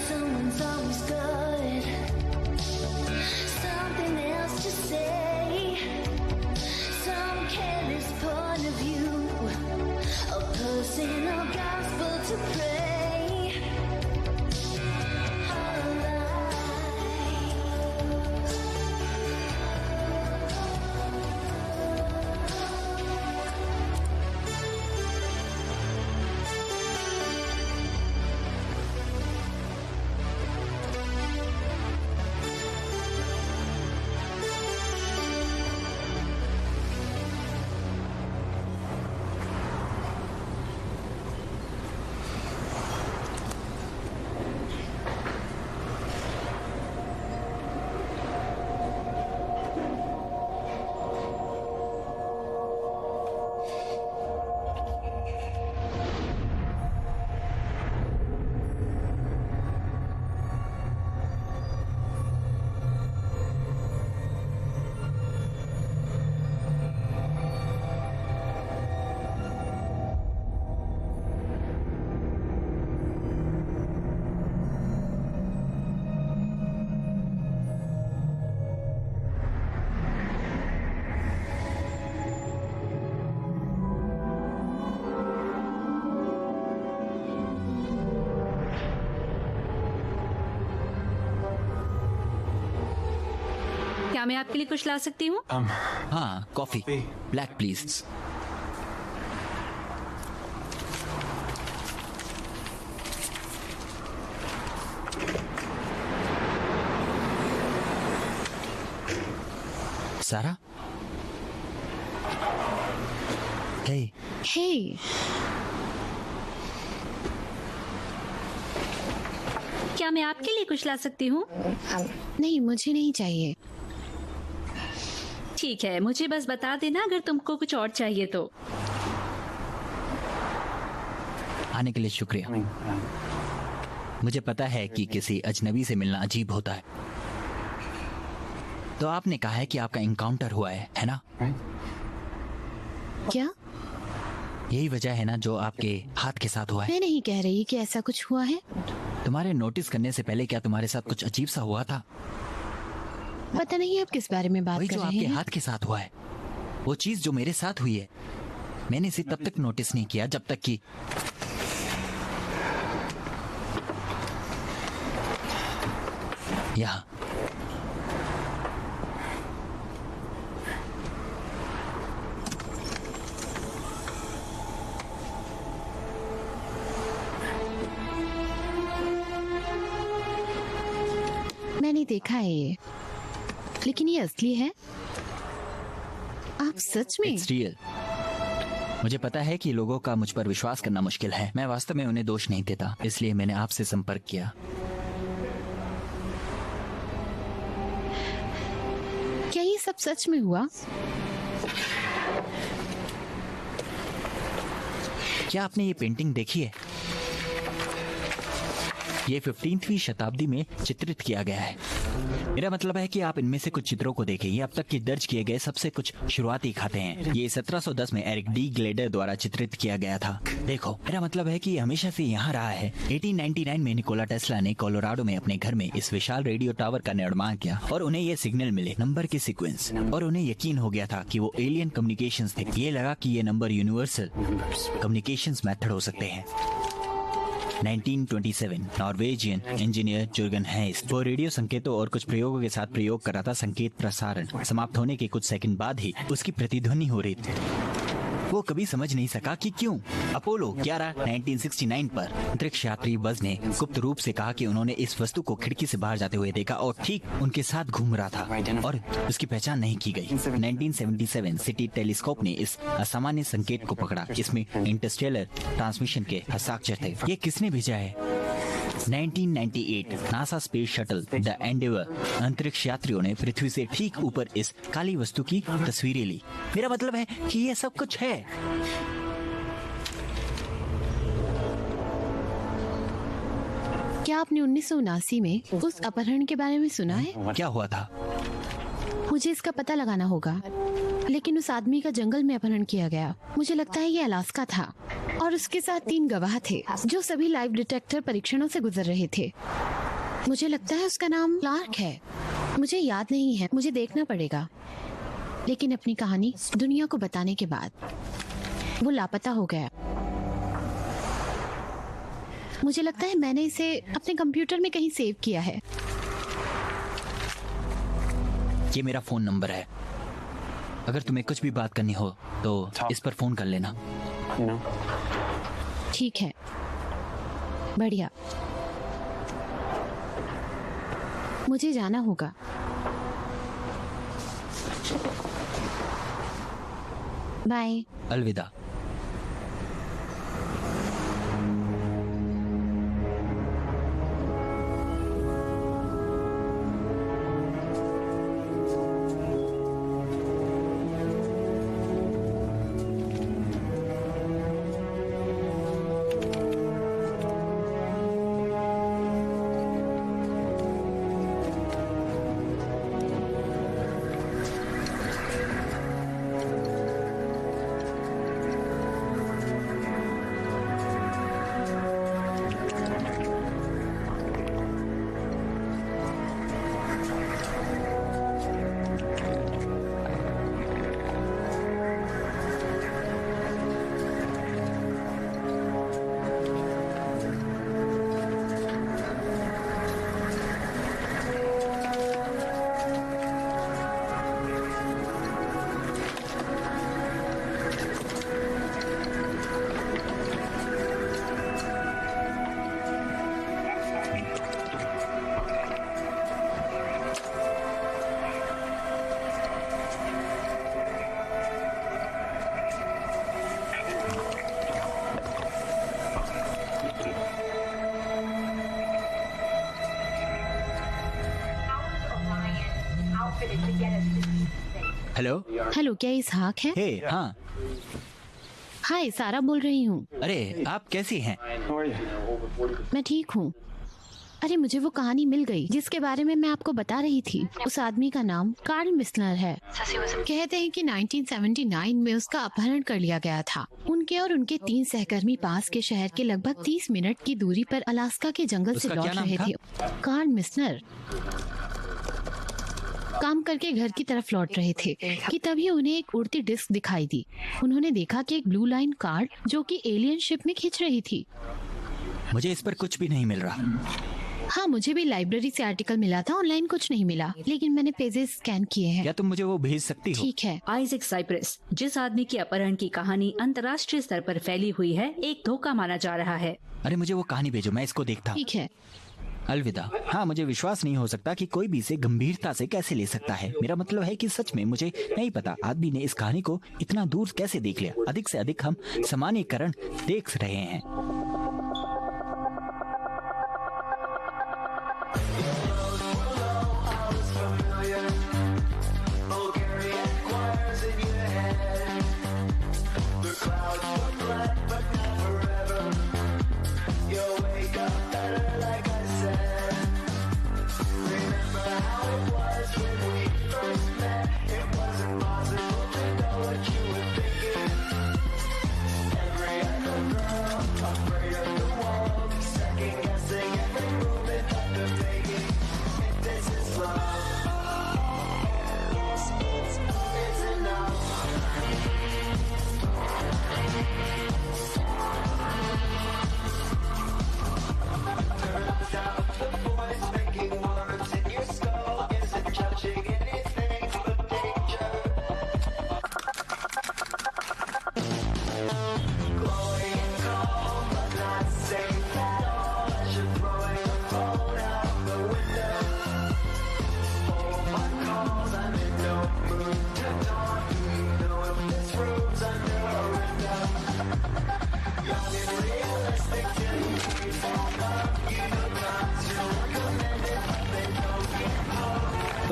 Someone's always got something else to say, some careless point of view, a personal gospel to pray. Our lives.
क्या मैं आपके लिए कुछ ला सकती हूँ?
हाँ, कॉफी ब्लैक प्लीज। सारा, हे,
हे,
क्या मैं आपके लिए कुछ ला सकती हूँ?
नहीं मुझे नहीं चाहिए।
ठीक है, मुझे बस बता देना अगर तुमको कुछ और चाहिए तो।
आने के लिए शुक्रिया। मुझे पता है कि किसी अजनबी से मिलना अजीब होता है। तो आपने कहा है कि आपका इनकाउंटर हुआ है ना?
क्या?
यही वजह है ना जो आपके हाथ के साथ हुआ है?
मैं नहीं कह रही कि ऐसा कुछ हुआ है।
तुम्हारे नोटिस करने से पहले क्या तुम्हारे साथ कुछ अजीब सा हुआ था?
पता नहीं आप किस बारे में बात
वही
कर
जो
रहे
आपके
हैं।
हाथ के साथ हुआ है, वो चीज जो मेरे साथ हुई है। मैंने इसे तब तक नोटिस नहीं किया जब तक कि यहाँ
मैंने देखा है ये, लेकिन ये असली है? आप सच में?
It's real. मुझे पता है कि लोगों का मुझ पर विश्वास करना मुश्किल है। मैं वास्तव में उन्हें दोष नहीं देता, इसलिए मैंने आपसे संपर्क किया।
क्या ये सब सच में हुआ?
क्या आपने ये पेंटिंग देखी है? ये 15वीं शताब्दी में चित्रित किया गया है। मेरा मतलब है कि आप इनमें से कुछ चित्रों को देखें। ये अब तक के दर्ज किए गए सबसे कुछ शुरुआती खाते हैं। ये 1710 में एरिक डी ग्लेडर द्वारा चित्रित किया गया था। देखो, मेरा मतलब है कि ये हमेशा से यहाँ रहा है। 1899 में निकोला टेस्ला ने कोलोराडो में अपने घर में इस विशाल रेडियो टावर का निर्माण किया और उन्हें ये सिग्नल मिले, नंबर के सीक्वेंस, और उन्हें यकीन हो गया था कि वो एलियन कम्युनिकेशंस थे। ये लगा कि ये नंबर यूनिवर्सल कम्युनिकेशंस मेथड हो सकते हैं। 1927 नॉर्वेजियन इंजीनियर जुर्गन हैस्ट वो रेडियो संकेतों और कुछ प्रयोगों के साथ प्रयोग कर रहा था। संकेत प्रसारण समाप्त होने के कुछ सेकंड बाद ही उसकी प्रतिध्वनि हो रही थी। वो कभी समझ नहीं सका कि क्यों। अपोलो 11 1969 पर अंतरिक्ष यात्री बज ने गुप्त रूप से कहा कि उन्होंने इस वस्तु को खिड़की से बाहर जाते हुए देखा और ठीक उनके साथ घूम रहा था और उसकी पहचान नहीं की गई। 1977 सिटी टेलीस्कोप ने इस असामान्य संकेत को पकड़ा। इसमें इंटरस्टेलर ट्रांसमिशन के हस्ताक्षर थे। ये किसने भेजा है? 1998 NASA space shuttle the Endeavour अंतरिक्ष यात्रियों ने पृथ्वी से ठीक ऊपर इस काली वस्तु की तस्वीरें ली। मेरा मतलब है कि ये सब कुछ है।
क्या आपने 1979 में उस अपहरण के बारे में सुना है?
क्या हुआ था?
मुझे इसका पता लगाना होगा, लेकिन उस आदमी का जंगल में अपहरण किया गया। मुझे लगता है ये अलास्का था और उसके साथ 3 गवाह थे जो सभी लाइव डिटेक्टर परीक्षणों से गुजर रहे थे। मुझे लगता है उसका नाम क्लार्क है। मुझे याद नहीं है, मुझे देखना पड़ेगा। लेकिन अपनी कहानी दुनिया को बताने के बाद वो लापता हो गया। मुझे लगता है मैंने इसे अपने कंप्यूटर में कहीं सेव किया है।
ये मेरा फोन नंबर है। अगर तुम्हें कुछ भी बात करनी हो तो इस पर फोन कर लेना।
ठीक है, बढ़िया। मुझे जाना होगा। बाय।
अलविदा। हेलो।
हेलो, क्या इसहाक है?
हे, हाँ।
हाय, सारा बोल रही हूँ।
अरे, आप कैसी हैं?
मैं ठीक हूँ। अरे, मुझे वो कहानी मिल गई जिसके बारे में मैं आपको बता रही थी। उस आदमी का नाम कार्ल मिस्नर है। कहते हैं कि 1979 में उसका अपहरण कर लिया गया था। उनके और उनके 3 सहकर्मी पास के शहर के लगभग 30 मिनट की दूरी पर अलास्का के जंगल से
उसका
लौट
क्या नाम
रहे
था?
थे। कार्ल मिस्नर काम करके घर की तरफ लौट रहे थे कि तभी उन्हें एक उड़ती डिस्क दिखाई दी। उन्होंने देखा कि एक ब्लू लाइन कार्ड जो कि एलियन शिप में खींच रही थी।
मुझे इस पर कुछ भी नहीं मिल रहा।
हाँ, मुझे भी लाइब्रेरी से आर्टिकल मिला था, ऑनलाइन कुछ नहीं मिला, लेकिन मैंने पेजेस स्कैन किए हैं।
क्या तुम मुझे वो भेज सकती हो?
ठीक है।
आइजैक साइप्रस, जिस आदमी के अपहरण की कहानी अंतर्राष्ट्रीय स्तर पर फैली हुई है, एक धोखा माना जा रहा है।
अरे, मुझे वो कहानी भेजो, मैं इसको देखता हूँ।
ठीक है।
अलविदा। हाँ, मुझे विश्वास नहीं हो सकता कि कोई भी इसे गंभीरता से कैसे ले सकता है। मेरा मतलब है कि सच में मुझे नहीं पता आदमी ने इस कहानी को इतना दूर कैसे देख लिया। अधिक से अधिक हम सामान्यीकरण देख रहे हैं।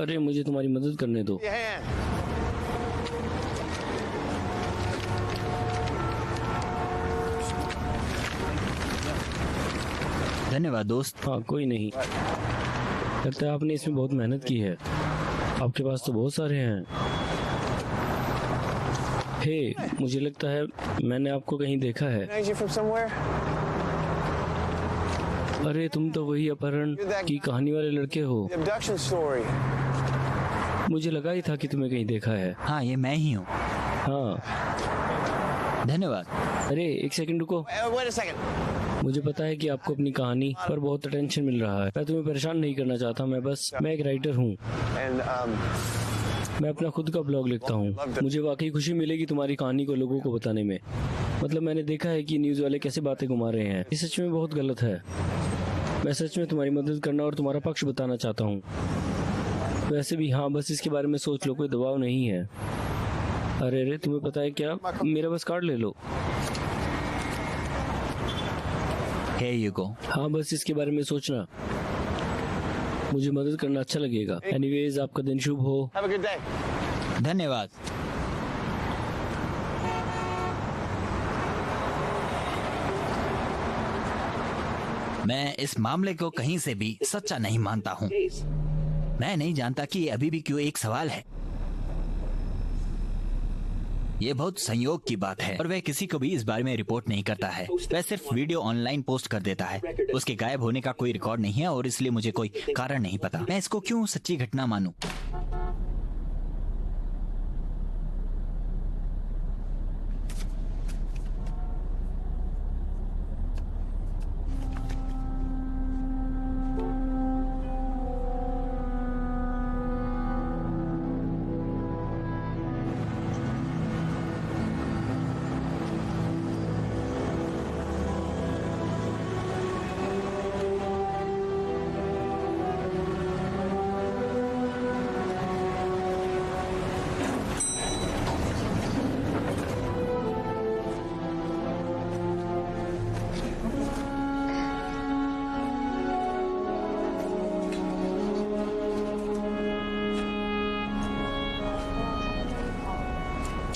अरे, मुझे तुम्हारी मदद करने दो।
धन्यवाद दोस्त।
हाँ, कोई नहीं। लगता है आपने इसमें बहुत मेहनत की है। आपके पास तो बहुत सारे हैं। हे, मुझे लगता है मैंने आपको कहीं देखा है। अरे, तुम तो वही अपहरण की कहानी वाले लड़के हो। मुझे लगा ही था कि तुम्हें कहीं देखा है।
हाँ, ये मैं ही हूँ।
हाँ,
धन्यवाद।
अरे एक सेकंड रुको। मुझे पता है कि आपको अपनी कहानी पर बहुत अटेंशन मिल रहा है। मैं तुम्हें परेशान नहीं करना चाहता। मैं एक राइटर हूँ। मैं अपना खुद का ब्लॉग लिखता हूँ। मुझे वाकई खुशी मिलेगी तुम्हारी कहानी को लोगों को बताने में। मतलब मैंने देखा है कि न्यूज़ वाले कैसे बातें घुमा रहे हैं। ये सच में बहुत गलत है। मैं सच में तुम्हारी मदद करना और तुम्हारा पक्ष बताना चाहता हूँ। वैसे भी हाँ, बस इसके बारे में सोच लो, कोई दबाव नहीं है। अरे तुम्हें पता है क्या, मेरा बस कार्ड ले लो।
Here you go.
हाँ, बस इसके बारे में सोचना। मुझे मदद करना अच्छा लगेगा। एनीवेज, आपका दिन शुभ हो।
धन्यवाद। मैं इस मामले को कहीं से भी सच्चा नहीं मानता हूँ। मैं नहीं जानता कि ये अभी भी क्यों एक सवाल है। ये बहुत संयोग की बात है और वह किसी को भी इस बारे में रिपोर्ट नहीं करता है। वह सिर्फ वीडियो ऑनलाइन पोस्ट कर देता है। उसके गायब होने का कोई रिकॉर्ड नहीं है और इसलिए मुझे कोई कारण नहीं पता। मैं इसको क्यों सच्ची घटना मानूं?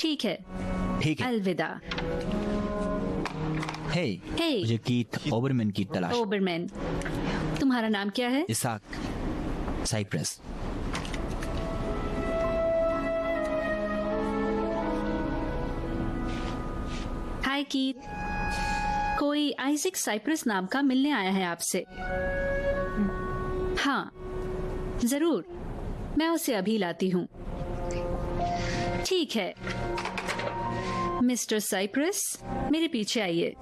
ठीक है,
ठीक है।
अलविदा।
हे,
हे।
मुझे कीथ ओबरमैन की तलाश।
ओबरमैन, तुम्हारा नाम क्या है?
Isaac Cyprus.
हाय कीथ, कोई आइजैक साइप्रस नाम का मिलने आया है आपसे। हाँ, जरूर, मैं उसे अभी लाती हूँ। ठीक है मिस्टर साइप्रस, मेरे पीछे आइए।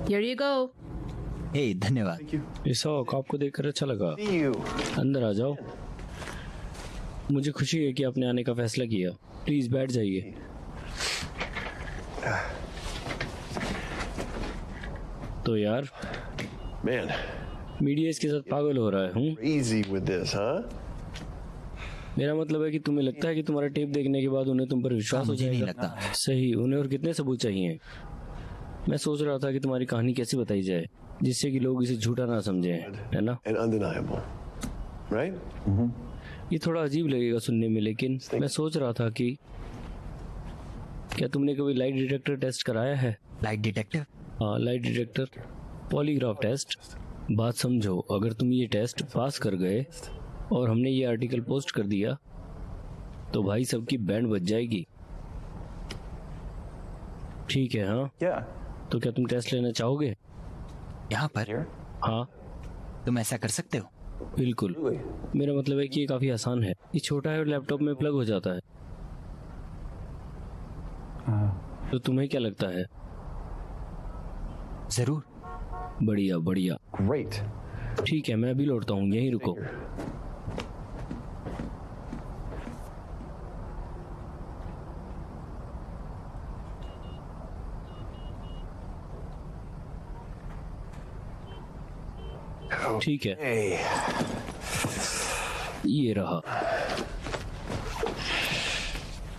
Here you go.
हे, धन्यवाद।
इसाक, आपको देखकर अच्छा लगा। अंदर आ जाओ। मुझे खुशी है कि आपने आने का फैसला किया। प्लीज बैठ जाइए। तो यार,
Man,
मीडिया इसके साथ पागल हो रहा है। हूँ,
easy with this, huh?
मेरा मतलब है कि तुम्हें लगता है कि तुम्हारा टेप देखने के बाद उन्हें तुम पर विश्वास हो
मुझे नहीं
जाएगा?
लगता।
सही, उन्हें और कितने सबूत चाहिए? मैं सोच रहा था कि तुम्हारी कहानी कैसे बताई जाए जिससे कि लोग इसे झूठा ना समझे, है ना?
And undeniable, right?
ये थोड़ा अजीब लगेगा सुनने में, लेकिन मैं सोच रहा था कि क्या तुमने कभी लाइट डिटेक्टर टेस्ट कराया है?
Light detective?
हाँ, लाइट डिटेक्टर पॉलीग्राफ टेस्ट। बात समझो, अगर तुम ये टेस्ट पास कर गए और हमने ये आर्टिकल पोस्ट कर दिया तो भाई सबकी बैंड बज जाएगी। ठीक है? हाँ,
Yeah.
तो क्या तुम टेस्ट लेना चाहोगे?
यहाँ पर?
हाँ
तुम ऐसा कर सकते हो?
बिल्कुल। मेरा मतलब है कि ये काफी आसान है। ये छोटा है और लैपटॉप में प्लग हो जाता है। तो तुम्हें क्या लगता है?
जरूर।
बढ़िया बढ़िया।
Great.
ठीक है, मैं अभी लौटता हूँ, यहीं रुको। ठीक है,
Hey,
ये रहा।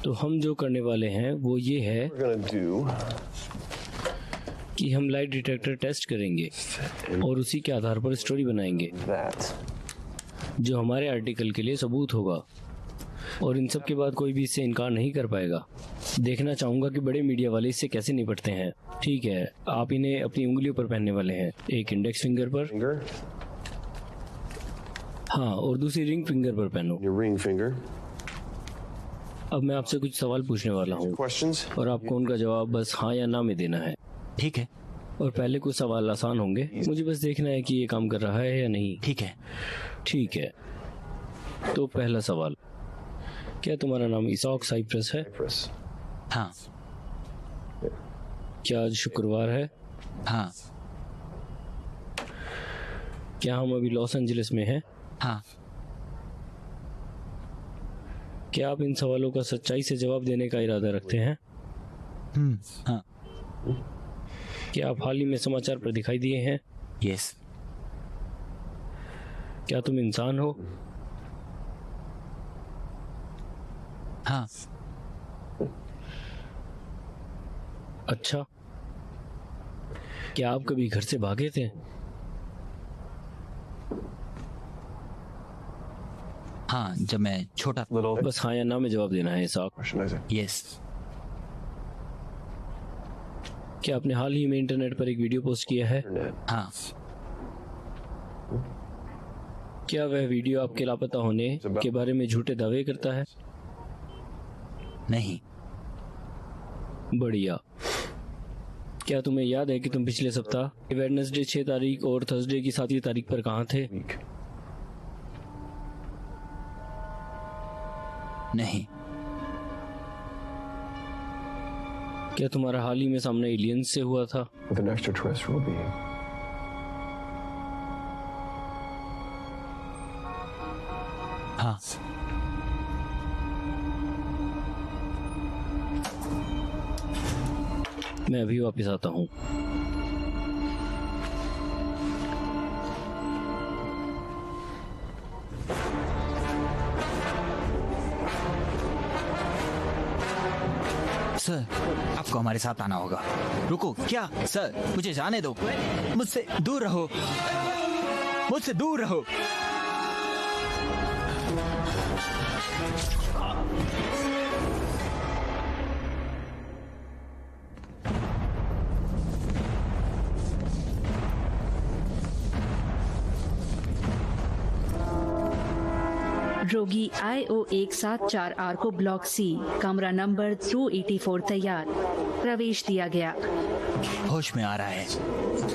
तो हम जो करने वाले हैं वो ये है
we're gonna do
कि हम लाइट डिटेक्टर टेस्ट करेंगे और उसी के आधार पर स्टोरी बनाएंगे
that.
जो हमारे आर्टिकल के लिए सबूत होगा, और इन सब के बाद कोई भी इससे इनकार नहीं कर पाएगा। देखना चाहूंगा कि बड़े मीडिया वाले इससे कैसे निपटते हैं। ठीक है, आप इन्हें अपनी उंगलियों पर पहनने वाले हैं, एक इंडेक्स फिंगर पर,
Finger,
हाँ, और दूसरी रिंग फिंगर पर पहनो।
your ring finger.
अब मैं आपसे कुछ सवाल पूछने वाला हूँ
Questions?
और आपको उनका जवाब बस हाँ या ना में देना है।
ठीक है।
और पहले कुछ सवाल आसान होंगे, मुझे बस देखना है कि ये काम कर रहा है या नहीं।
ठीक है।
ठीक है, तो पहला सवाल, क्या तुम्हारा नाम इसाक साइप्रस है?
Cypress.
हाँ।
क्या आज शुक्रवार है?
हाँ।
क्या हम अभी लॉस एंजलिस में हैं?
हाँ।
क्या आप इन सवालों का सच्चाई से जवाब देने का इरादा रखते हैं?
हाँ।
क्या आप हाल ही में समाचार पर दिखाई दिए हैं?
यस।
क्या तुम इंसान हो?
हाँ।
अच्छा, क्या आप कभी घर से भागे थे?
हाँ, जब मैं छोटा।
Little
बस हाँ या ना में जवाब देना है इसाक।
question, Isaac.
यस।
क्या आपने हाल ही में इंटरनेट पर एक वीडियो पोस्ट किया है?
Internet.
हाँ।
क्या वह वीडियो आपके लापता होने के बारे में झूठे दावे करता है?
नहीं।
बढ़िया। क्या तुम्हें याद है कि तुम पिछले सप्ताह वेडनेसडे 6 तारीख और थर्सडे की 7वीं तारीख पर कहाँ थे?
Week.
नहीं।
क्या तुम्हारा हाल ही में सामना एलियंस से हुआ था?
With an extraterrestrial being.
हाँ।
मैं अभी वापस आता हूँ।
सर, आप आपको हमारे साथ आना होगा। रुको, क्या सर, मुझे जाने दो, मुझसे दूर रहो, मुझसे दूर रहो।
रोगी IO174R को ब्लॉक C कमरा नंबर 284 तैयार। प्रवेश दिया गया।
होश में आ रहा है,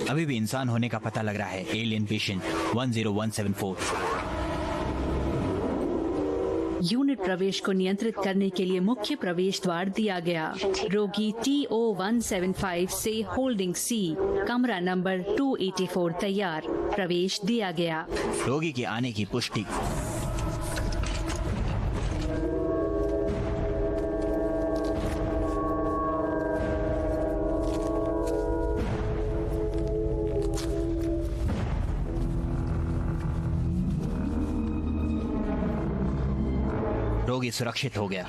अभी भी इंसान होने का पता लग रहा है। Alien patient 10174।
यूनिट प्रवेश को नियंत्रित करने के लिए मुख्य प्रवेश द्वार दिया गया। रोगी TO175 से होल्डिंग C कमरा नंबर 284 तैयार। प्रवेश दिया गया।
रोगी के आने की पुष्टि। रोगी सुरक्षित हो गया।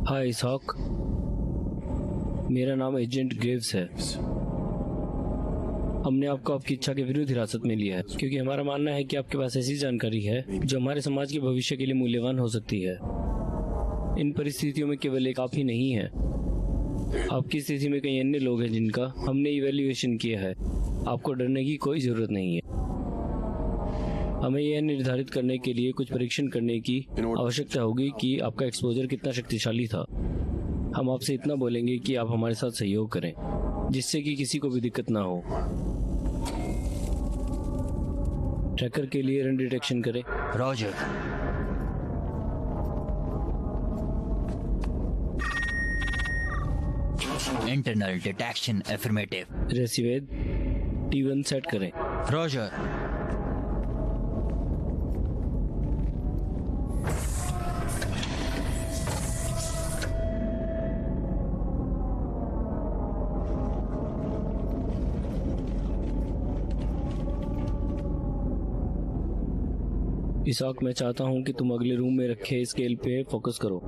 हाय इसहाक, मेरा नाम एजेंट ग्रेव्स है। हमने आपको आपकी इच्छा के विरुद्ध हिरासत में लिया है क्योंकि हमारा मानना है कि आपके पास ऐसी जानकारी है जो हमारे समाज के भविष्य के लिए मूल्यवान हो सकती है। इन परिस्थितियों में केवल एक आप ही नहीं है, आपकी स्थिति में कई अन्य लोग हैं जिनका हमने इवैल्यूएशन किया है। आपको डरने की कोई जरूरत नहीं है। हमें यह निर्धारित करने के लिए कुछ परीक्षण करने की आवश्यकता होगी कि आपका एक्सपोजर कितना शक्तिशाली था। हम आपसे इतना बोलेंगे कि आप हमारे साथ सहयोग करें जिससे कि किसी को भी दिक्कत ना हो। ट्रैकर के लिए रन डिटेक्शन करें।
Roger. Internal detection affirmative.
Received T1 set करें।
रॉजर।
इसहाक, मैं चाहता हूं कि तुम अगले रूम में रखे स्केल पे फोकस करो।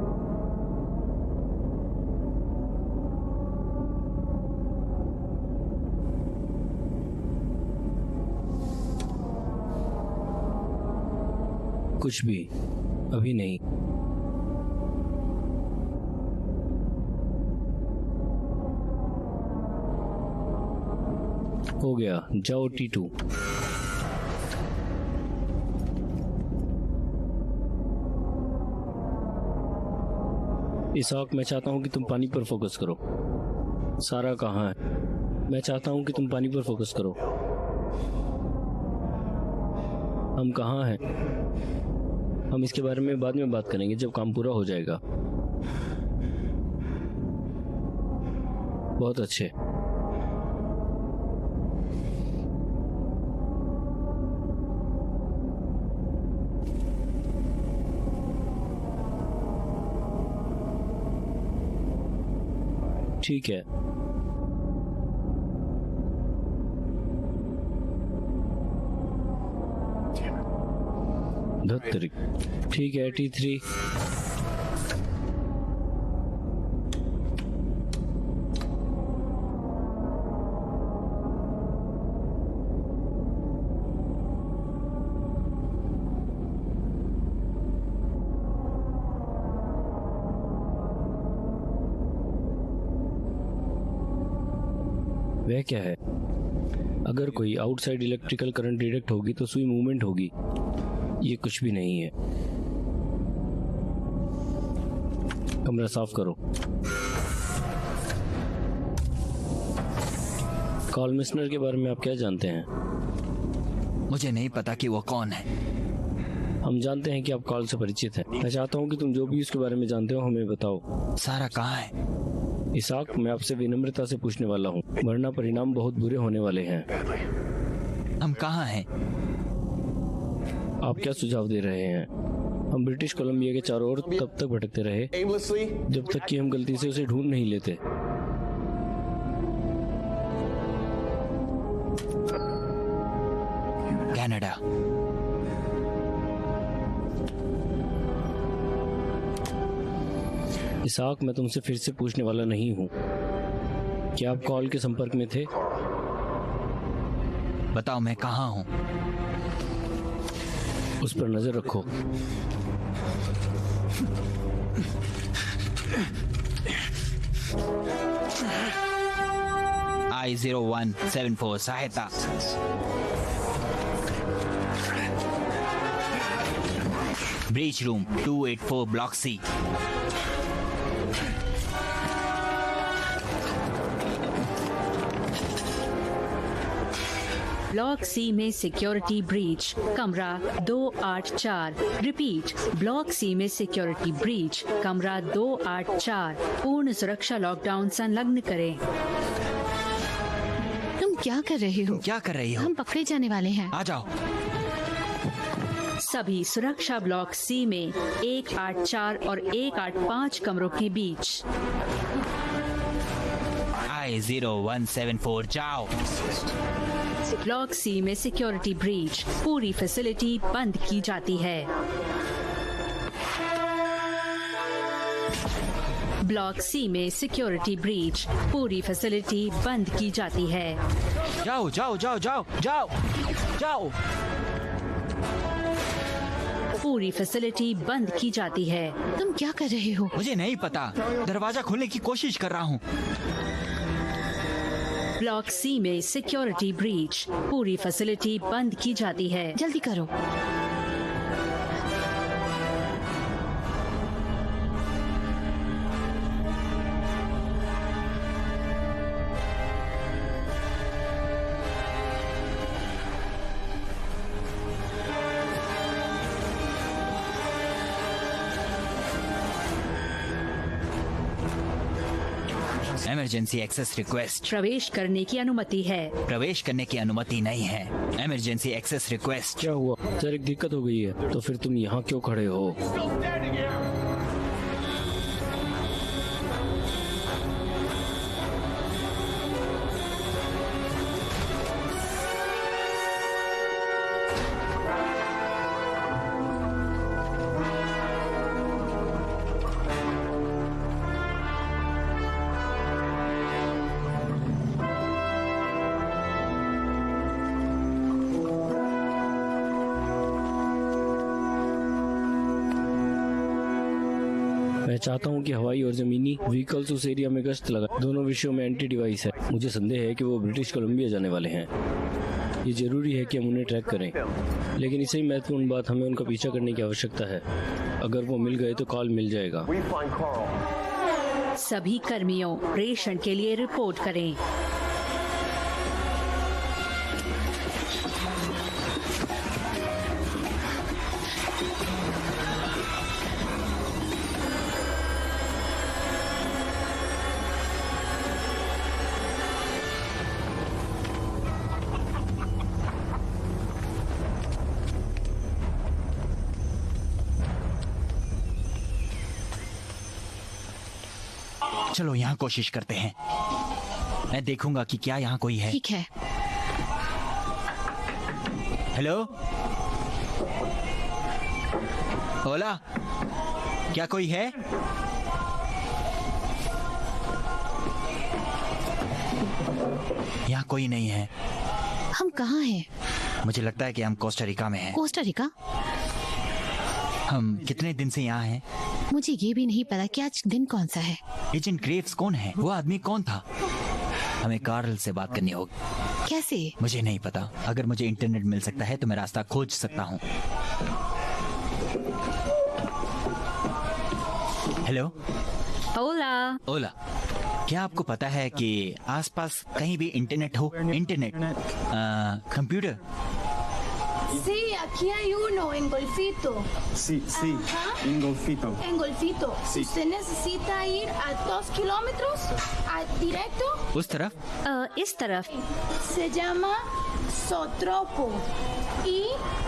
कुछ भी अभी नहीं। हो गया, जाओ T2। इसहाक, मैं चाहता हूं कि तुम पानी पर फोकस करो। सारा कहाँ है? मैं चाहता हूं कि तुम पानी पर फोकस करो। हम कहाँ हैं? हम इसके बारे में बाद में बात करेंगे जब काम पूरा हो जाएगा। बहुत अच्छे। ठीक है। धत्तरी। ठीक है, T3। वह क्या है? अगर कोई आउटसाइड इलेक्ट्रिकल करंट डिटेक्ट होगी तो सुई मूवमेंट होगी। ये कुछ भी नहीं है। कमरा साफ करो। कॉल मिशनर के बारे में आप क्या जानते हैं?
मुझे नहीं पता कि वो कौन है।
हम जानते हैं कि आप कॉल से परिचित हैं। मैं चाहता हूं कि तुम जो भी उसके बारे में जानते हो हमें बताओ।
सारा कहाँ है?
इसाक, मैं आपसे विनम्रता से पूछने वाला हूँ, वरना परिणाम बहुत बुरे होने वाले हैं।
हम कहाँ हैं?
आप क्या सुझाव दे रहे हैं? हम ब्रिटिश कोलंबिया के चारों ओर तब तक भटकते रहे
Aimlessly?
जब तक कि हम गलती से उसे ढूंढ नहीं लेते।
कनाडा।
इसाक, मैं तुमसे फिर से पूछने वाला नहीं हूँ। क्या आप कॉल के संपर्क में थे?
बताओ मैं कहाँ हूँ?
उस पर नजर रखो।
I-0174 सहायता। Breach room 284 block C.
Block C में सिक्योरिटी ब्रीच, कमरा 284। रिपीट, ब्लॉक सी में सिक्योरिटी ब्रीच, कमरा 284। पूर्ण सुरक्षा लॉकडाउन संलग्न करें।
तुम क्या कर रहे हो?
क्या कर रही हो?
हम पकड़े जाने वाले हैं।
आ जाओ।
सभी सुरक्षा ब्लॉक सी में 184 और 185 कमरों के बीच।
I-0174 जाओ।
ब्लॉक सी में सिक्योरिटी ब्रीच, पूरी फैसिलिटी बंद की जाती है। ब्लॉक सी में सिक्योरिटी ब्रीच, पूरी फैसिलिटी बंद की जाती है।
जाओ जाओ जाओ जाओ जाओ जाओ।
पूरी फैसिलिटी बंद की जाती है।
तुम क्या कर रहे हो?
मुझे नहीं पता, दरवाजा खोलने की कोशिश कर रहा हूँ।
ब्लॉक सी में सिक्योरिटी ब्रीच, पूरी फैसिलिटी बंद की जाती है।
जल्दी करो।
Emergency access request.
प्रवेश करने की अनुमति है।
प्रवेश करने की अनुमति नहीं है। Emergency access request.
क्या हुआ सर? एक दिक्कत हो गई है। तो फिर तुम यहाँ क्यों खड़े हो? मैं चाहता हूं कि हवाई और जमीनी व्हीकल्स उस एरिया में गश्त लगा। दोनों विषयों में एंटी डिवाइस है। मुझे संदेह है कि वो ब्रिटिश कोलंबिया जाने वाले हैं। ये जरूरी है कि हम उन्हें ट्रैक करें, लेकिन इससे ही महत्वपूर्ण बात, हमें उनका पीछा करने की आवश्यकता है। अगर वो मिल गए तो कॉल मिल जाएगा।
We find Carl.
सभी कर्मियों, प्रेषण के लिए रिपोर्ट करें।
चलो यहाँ कोशिश करते हैं। मैं देखूंगा कि क्या यहाँ कोई है।
ठीक है।
हेलो, ओला, क्या कोई है? यहाँ कोई नहीं है।
हम कहाँ हैं?
मुझे लगता है कि हम कोस्टा रिका में हैं।
Costa Rica?
हम कितने दिन से यहाँ हैं?
मुझे ये भी नहीं पता कि आज दिन कौन सा है।
एजेंट ग्रेव्स कौन है? वो आदमी कौन था? हमें कार्ल से बात करनी होगी।
कैसे?
मुझे नहीं पता। अगर मुझे इंटरनेट मिल सकता है तो मैं रास्ता खोज सकता हूँ। हेलो
ओला।
ओला, क्या आपको पता है कि आसपास कहीं भी इंटरनेट हो? Internet, computer?
Sí, aquí hay uno en Golfito.
Sí, sí,
Ajá.
en Golfito.
En Golfito.
Sí.
Usted necesita ir a 2 kilómetros directo.
उस तरफ
इस तरफ
Se llama Sotropo. Y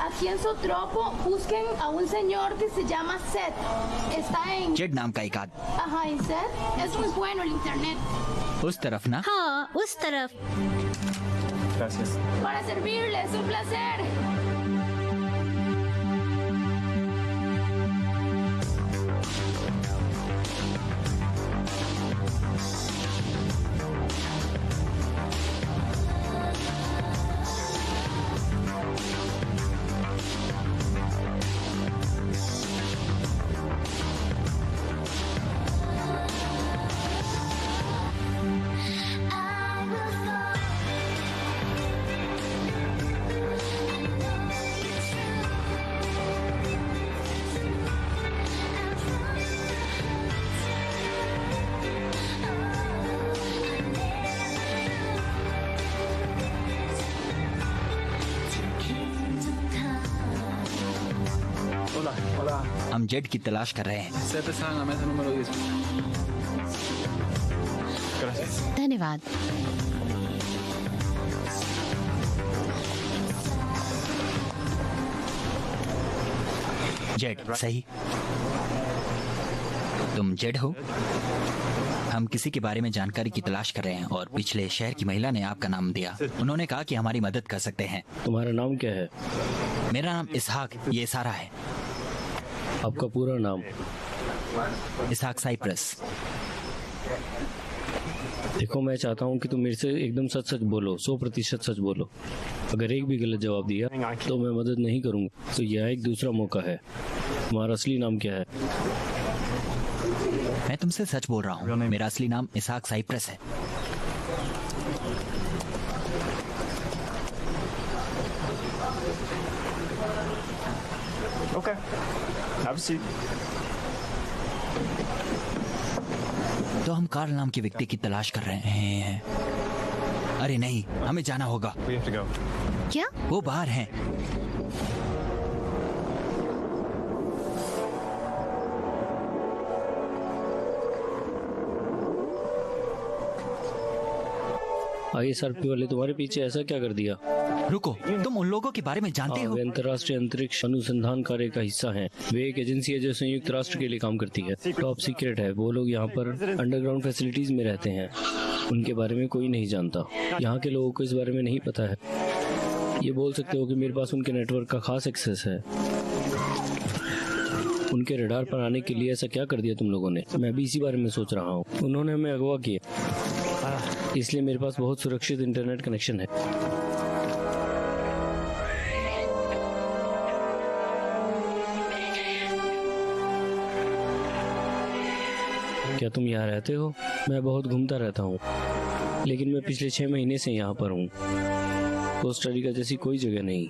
aquí en Sotropo busquen a un señor que se llama Seth. Está en...
Z नाम का एक आदमी।
Ajá, en Seth. Es muy bueno el internet.
उस तरफ ना?
हाँ उस तरफ।
Gracias.
Para servirle, es un placer.
Hola, hola.
हम जेड की तलाश कर रहे हैं।
Seth está en la mesa número 10. Gracias.
धन्यवाद।
जेड सही। तुम जेड हो? हम किसी के बारे में जानकारी की तलाश कर रहे हैं और पिछले शहर की महिला ने आपका नाम दिया। उन्होंने कहा कि हमारी मदद कर सकते हैं।
तुम्हारा नाम क्या है?
मेरा नाम इसहाक, ये सारा है।
आपका पूरा नाम?
इसहाक साइप्रस।
देखो, मैं चाहता हूँ कि तुम मेरे से एकदम सच सच बोलो, 100% सच बोलो। अगर एक भी गलत जवाब दिया तो मैं मदद नहीं करूँगा। तो यह एक दूसरा मौका है। तुम्हारा असली नाम क्या है?
मैं तुमसे सच बोल रहा हूँ। मेरा असली नाम इसहाक साइप्रस है।
Okay. Have a seat.
तो हम कार्ल नाम के व्यक्ति की तलाश कर रहे हैं। अरे नहीं, हमें जाना होगा।
We have to go.
क्या?
वो बाहर हैं।
ISRP वाले तुम्हारे पीछे ऐसा क्या कर दिया?
रुको, तुम उन लोगों के बारे में जानते हो?
वे अंतर्राष्ट्रीय अंतरिक्ष अनुसंधान कार्य का हिस्सा हैं। वे एक एजेंसी है जो संयुक्त राष्ट्र के लिए काम करती है। टॉप सीक्रेट है। वो लोग यहाँ पर अंडरग्राउंड फैसिलिटीज में रहते हैं। उनके बारे में कोई नहीं जानता। यहाँ के लोगों को इस बारे में नहीं पता है। ये बोल सकते हो कि मेरे पास उनके नेटवर्क का खास एक्सेस है। उनके रडार पर आने के लिए ऐसा क्या कर दिया तुम लोगों ने? मैं भी इसी बारे में सोच रहा हूँ। उन्होंने हमें अगवा किया, इसलिए मेरे पास बहुत सुरक्षित इंटरनेट कनेक्शन है। क्या तुम यहाँ रहते हो? मैं बहुत घूमता रहता हूँ, लेकिन मैं पिछले 6 महीने से यहाँ पर हूँ। कोस्टा रिका जैसी कोई जगह नहीं।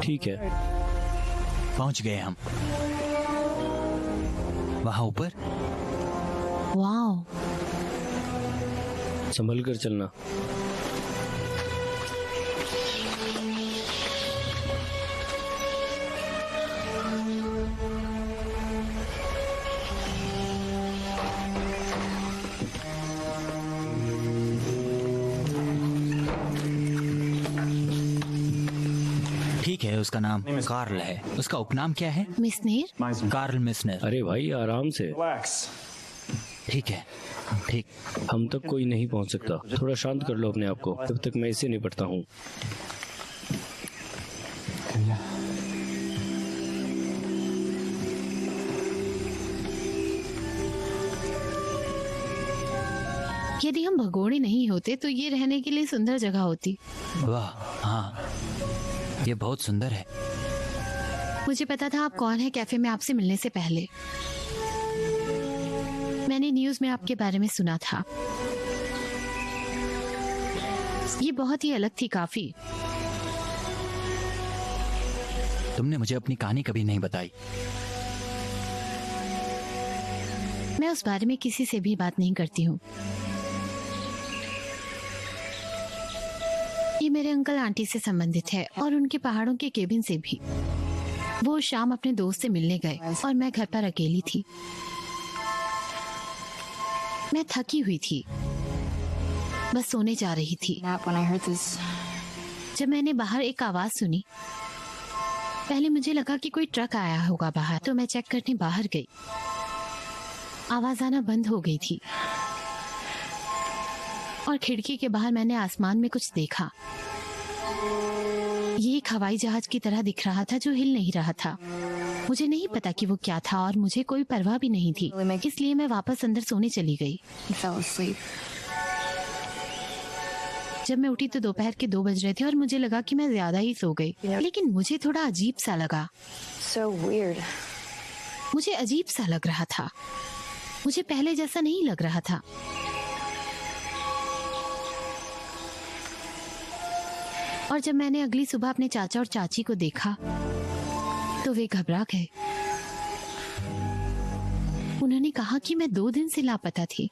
ठीक है,
पहुंच गए हम। वहां ऊपर
वाह,
संभल कर चलना।
ठीक है, उसका नाम कार्ल है। उसका उपनाम क्या है?
मिस्नेर।
कार्ल मिस्नर।
अरे भाई, आराम से।
Relax.
ठीक है, ठीक।
हम तक कोई नहीं पहुंच सकता। थोड़ा शांत कर लो अपने आप को, तब तक मैं इससे निपटता हूँ।
यदि हम भगोड़े नहीं होते तो ये रहने के लिए सुंदर जगह होती।
वाह, हाँ, ये बहुत सुंदर है।
मुझे पता था आप कौन है कैफे में आपसे मिलने से पहले। मैंने न्यूज में आपके बारे में सुना था। ये बहुत ही अलग थी काफी।
तुमने मुझे अपनी कहानी कभी नहीं बताई।
मैं उस बारे में किसी से भी बात नहीं करती हूँ। ये मेरे अंकल आंटी से संबंधित है और उनके पहाड़ों के केबिन से भी। वो शाम अपने दोस्त से मिलने गए और मैं घर पर अकेली थी। मैं थकी हुई थी, बस सोने जा रही थी जब मैंने बाहर एक आवाज सुनी। पहले मुझे लगा कि कोई ट्रक आया होगा बाहर, तो मैं चेक करने बाहर गई। आवाज आना बंद हो गई थी और खिड़की के बाहर मैंने आसमान में कुछ देखा। ये एक हवाई जहाज की तरह दिख रहा था जो हिल नहीं रहा था। मुझे नहीं पता कि वो क्या था और मुझे कोई परवाह भी नहीं थी, इसलिए मैं वापस अंदर सोने चली गई। जब मैं उठी तो दोपहर के 2 बज रहे थे और मुझे लगा कि मैं ज्यादा ही सो गई, लेकिन मुझे थोड़ा अजीब सा लगा। मुझे अजीब सा लग रहा था। मुझे पहले जैसा नहीं लग रहा था। और जब मैंने अगली सुबह अपने चाचा और चाची को देखा तो वे घबरा गए। उन्होंने कहा कि मैं 2 दिन से लापता थी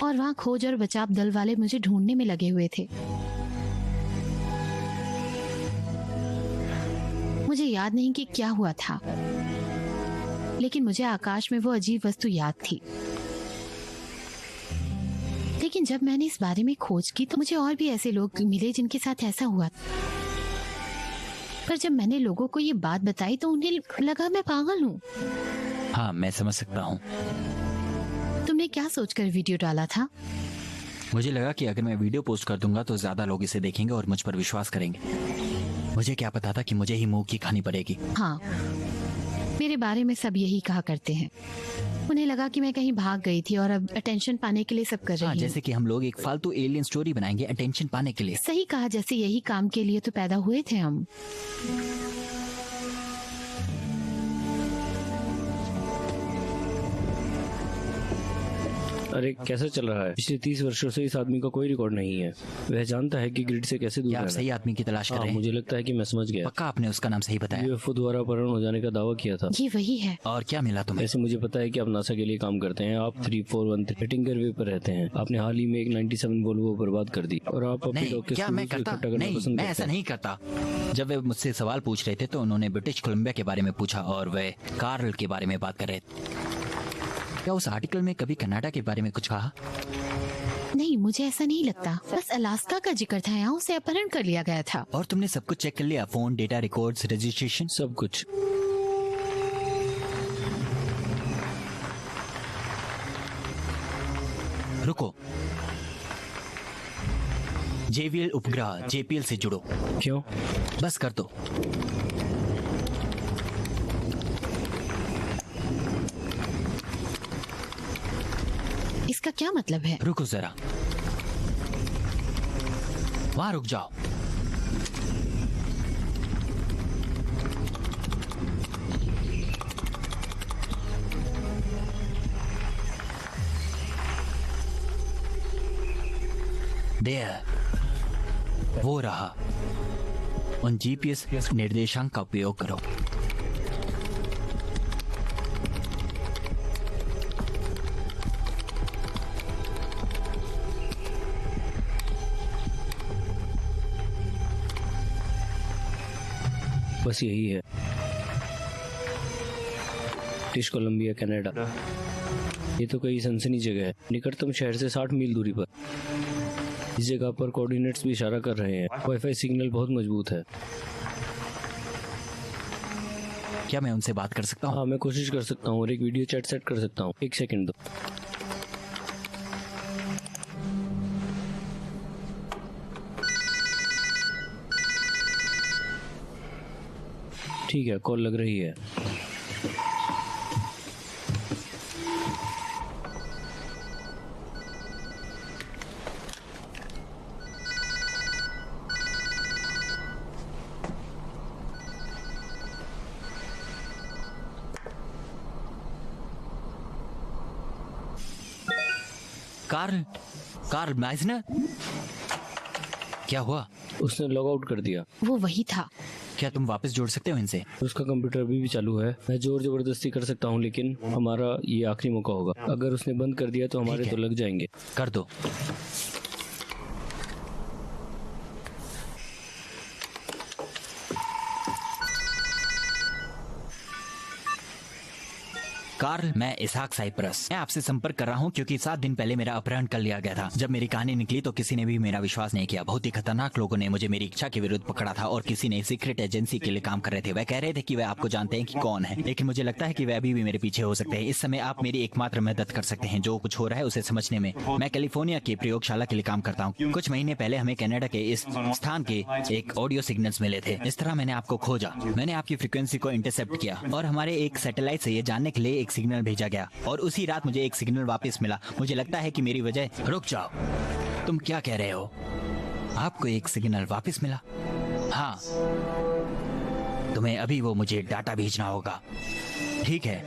और वहां खोज और बचाव दल वाले मुझे ढूंढने में लगे हुए थे। मुझे याद नहीं कि क्या हुआ था, लेकिन मुझे आकाश में वो अजीब वस्तु याद थी। लेकिन जब मैंने इस बारे में खोज की तो मुझे और भी ऐसे लोग मिले जिनके साथ ऐसा हुआ। पर जब मैंने लोगों को ये बात बताई तो उन्हें लगा मैं पागल हूँ।
हाँ, मैं समझ सकता हूँ।
तुमने क्या सोचकर वीडियो डाला था?
मुझे लगा कि अगर मैं वीडियो पोस्ट कर दूंगा तो ज्यादा लोग इसे देखेंगे और मुझ पर विश्वास करेंगे। मुझे क्या पता था कि मुझे ही मुंह की खानी पड़ेगी।
हाँ, मेरे बारे में सब यही कहा करते हैं। उन्हें लगा कि मैं कहीं भाग गई थी और अब अटेंशन पाने के लिए सब कर रही हूँ।
जैसे कि हम लोग एक फालतू एलियन स्टोरी बनाएंगे अटेंशन पाने के लिए।
सही कहा, जैसे यही काम के लिए तो पैदा हुए थे हम।
अरे कैसा चल रहा है? पिछले 30 वर्षों से इस आदमी का कोई रिकॉर्ड नहीं है। वह जानता है कि ग्रिड से कैसे दूर
क्या आप
रहना।
सही आदमी की तलाश कर रहे हैं?
मुझे लगता है कि मैं समझ गया।
पक्का आपने उसका नाम सही बताया?
यूएफओ द्वारा अपहरण हो जाने का दावा किया था।
ये वही है।
और क्या मिला तुम्हें?
ऐसे मुझे पता है कि आप नासा के लिए काम करते हैं। आप 3413 हेटिंगर वे पर रहते हैं। आपने हाल ही में एक 97 वोल्वो बर्बाद कर दी और आप अपने
नहीं,
लोग के
क्या मैं
स्टूडियो को
करता?
इकट्ठा करना
नहीं,
पसंद
मैं
करते
ऐसा
हैं।
नहीं करता। जब वे मुझसे सवाल पूछ रहे थे तो उन्होंने ब्रिटिश कोलंबिया के बारे में पूछा और वे कार्ल के बारे में बात कर रहे थे। क्या उस आर्टिकल में कभी कनाडा के बारे में कुछ कहा?
नहीं, मुझे ऐसा नहीं लगता। बस अलास्का का जिक्र था। यहाँ उसे अपहरण कर लिया गया था।
और तुमने सब कुछ चेक कर लिया? फोन, डेटा, रिकॉर्ड्स, रजिस्ट्रेशन,
सब कुछ।
रुको, JVL उपग्रह JPL से जुड़ो।
क्यों?
बस कर दो।
इसका क्या मतलब है?
रुको जरा, वहां रुक जाओ। देयर, वो रहा। उन GPS निर्देशांक का उपयोग करो।
बस यही है। British Columbia, Canada. ये तो कई सनसनी जगह है। निकटतम शहर से 60 मील दूरी पर। इस जगह पर कोऑर्डिनेट्स भी इशारा कर रहे हैं। वाईफाई सिग्नल बहुत मजबूत है।
क्या मैं उनसे बात कर सकता हूँ?
हाँ, मैं कोशिश कर सकता हूँ और एक वीडियो चैट सेट कर सकता हूँ। 1 सेकंड दो। ठीक है, कॉल लग रही है।
कार्ल माइजनर, क्या हुआ?
उसने लॉग आउट कर दिया।
वो वही था।
क्या तुम वापस जोड़ सकते हो इनसे?
उसका कंप्यूटर अभी भी चालू है। मैं जोर जबरदस्ती कर सकता हूँ, लेकिन हमारा ये आखिरी मौका होगा। अगर उसने बंद कर दिया तो हमारे तो लग जाएंगे।
कर दो। कार्ल, मैं इसहाक साइप्रस। मैं आपसे संपर्क कर रहा हूँ क्योंकि 7 दिन पहले मेरा अपहरण कर लिया गया था। जब मेरी कहानी निकली तो किसी ने भी मेरा विश्वास नहीं किया। बहुत ही खतरनाक लोगों ने मुझे मेरी इच्छा के विरुद्ध पकड़ा था और किसी ने सीक्रेट एजेंसी के लिए काम कर रहे थे। वह कह रहे थे कि वह आपको जानते हैं कि कौन है, लेकिन मुझे लगता है कि वह अभी भी मेरे पीछे हो सकते हैं। इस समय आप मेरी एकमात्र मदद कर सकते हैं जो कुछ हो रहा है उसे समझने में। मैं कैलिफोर्निया की प्रयोगशाला के लिए काम करता हूँ। कुछ महीने पहले हमें कनाडा के इस स्थान के एक ऑडियो सिग्नल्स मिले थे। इस तरह मैंने आपको खोजा। मैंने आपकी फ्रीक्वेंसी को इंटरसेप्ट किया और हमारे एक सैटेलाइट से ये जानने के लिए एक सिग्नल भेजा गया और उसी रात मुझे एक सिग्नल वापस मिला। मुझे लगता है कि मेरी वजह। रुक जाओ, तुम क्या कह रहे हो? आपको एक सिग्नल वापस मिला? हाँ, तुम्हें अभी वो मुझे डाटा भेजना होगा। ठीक है,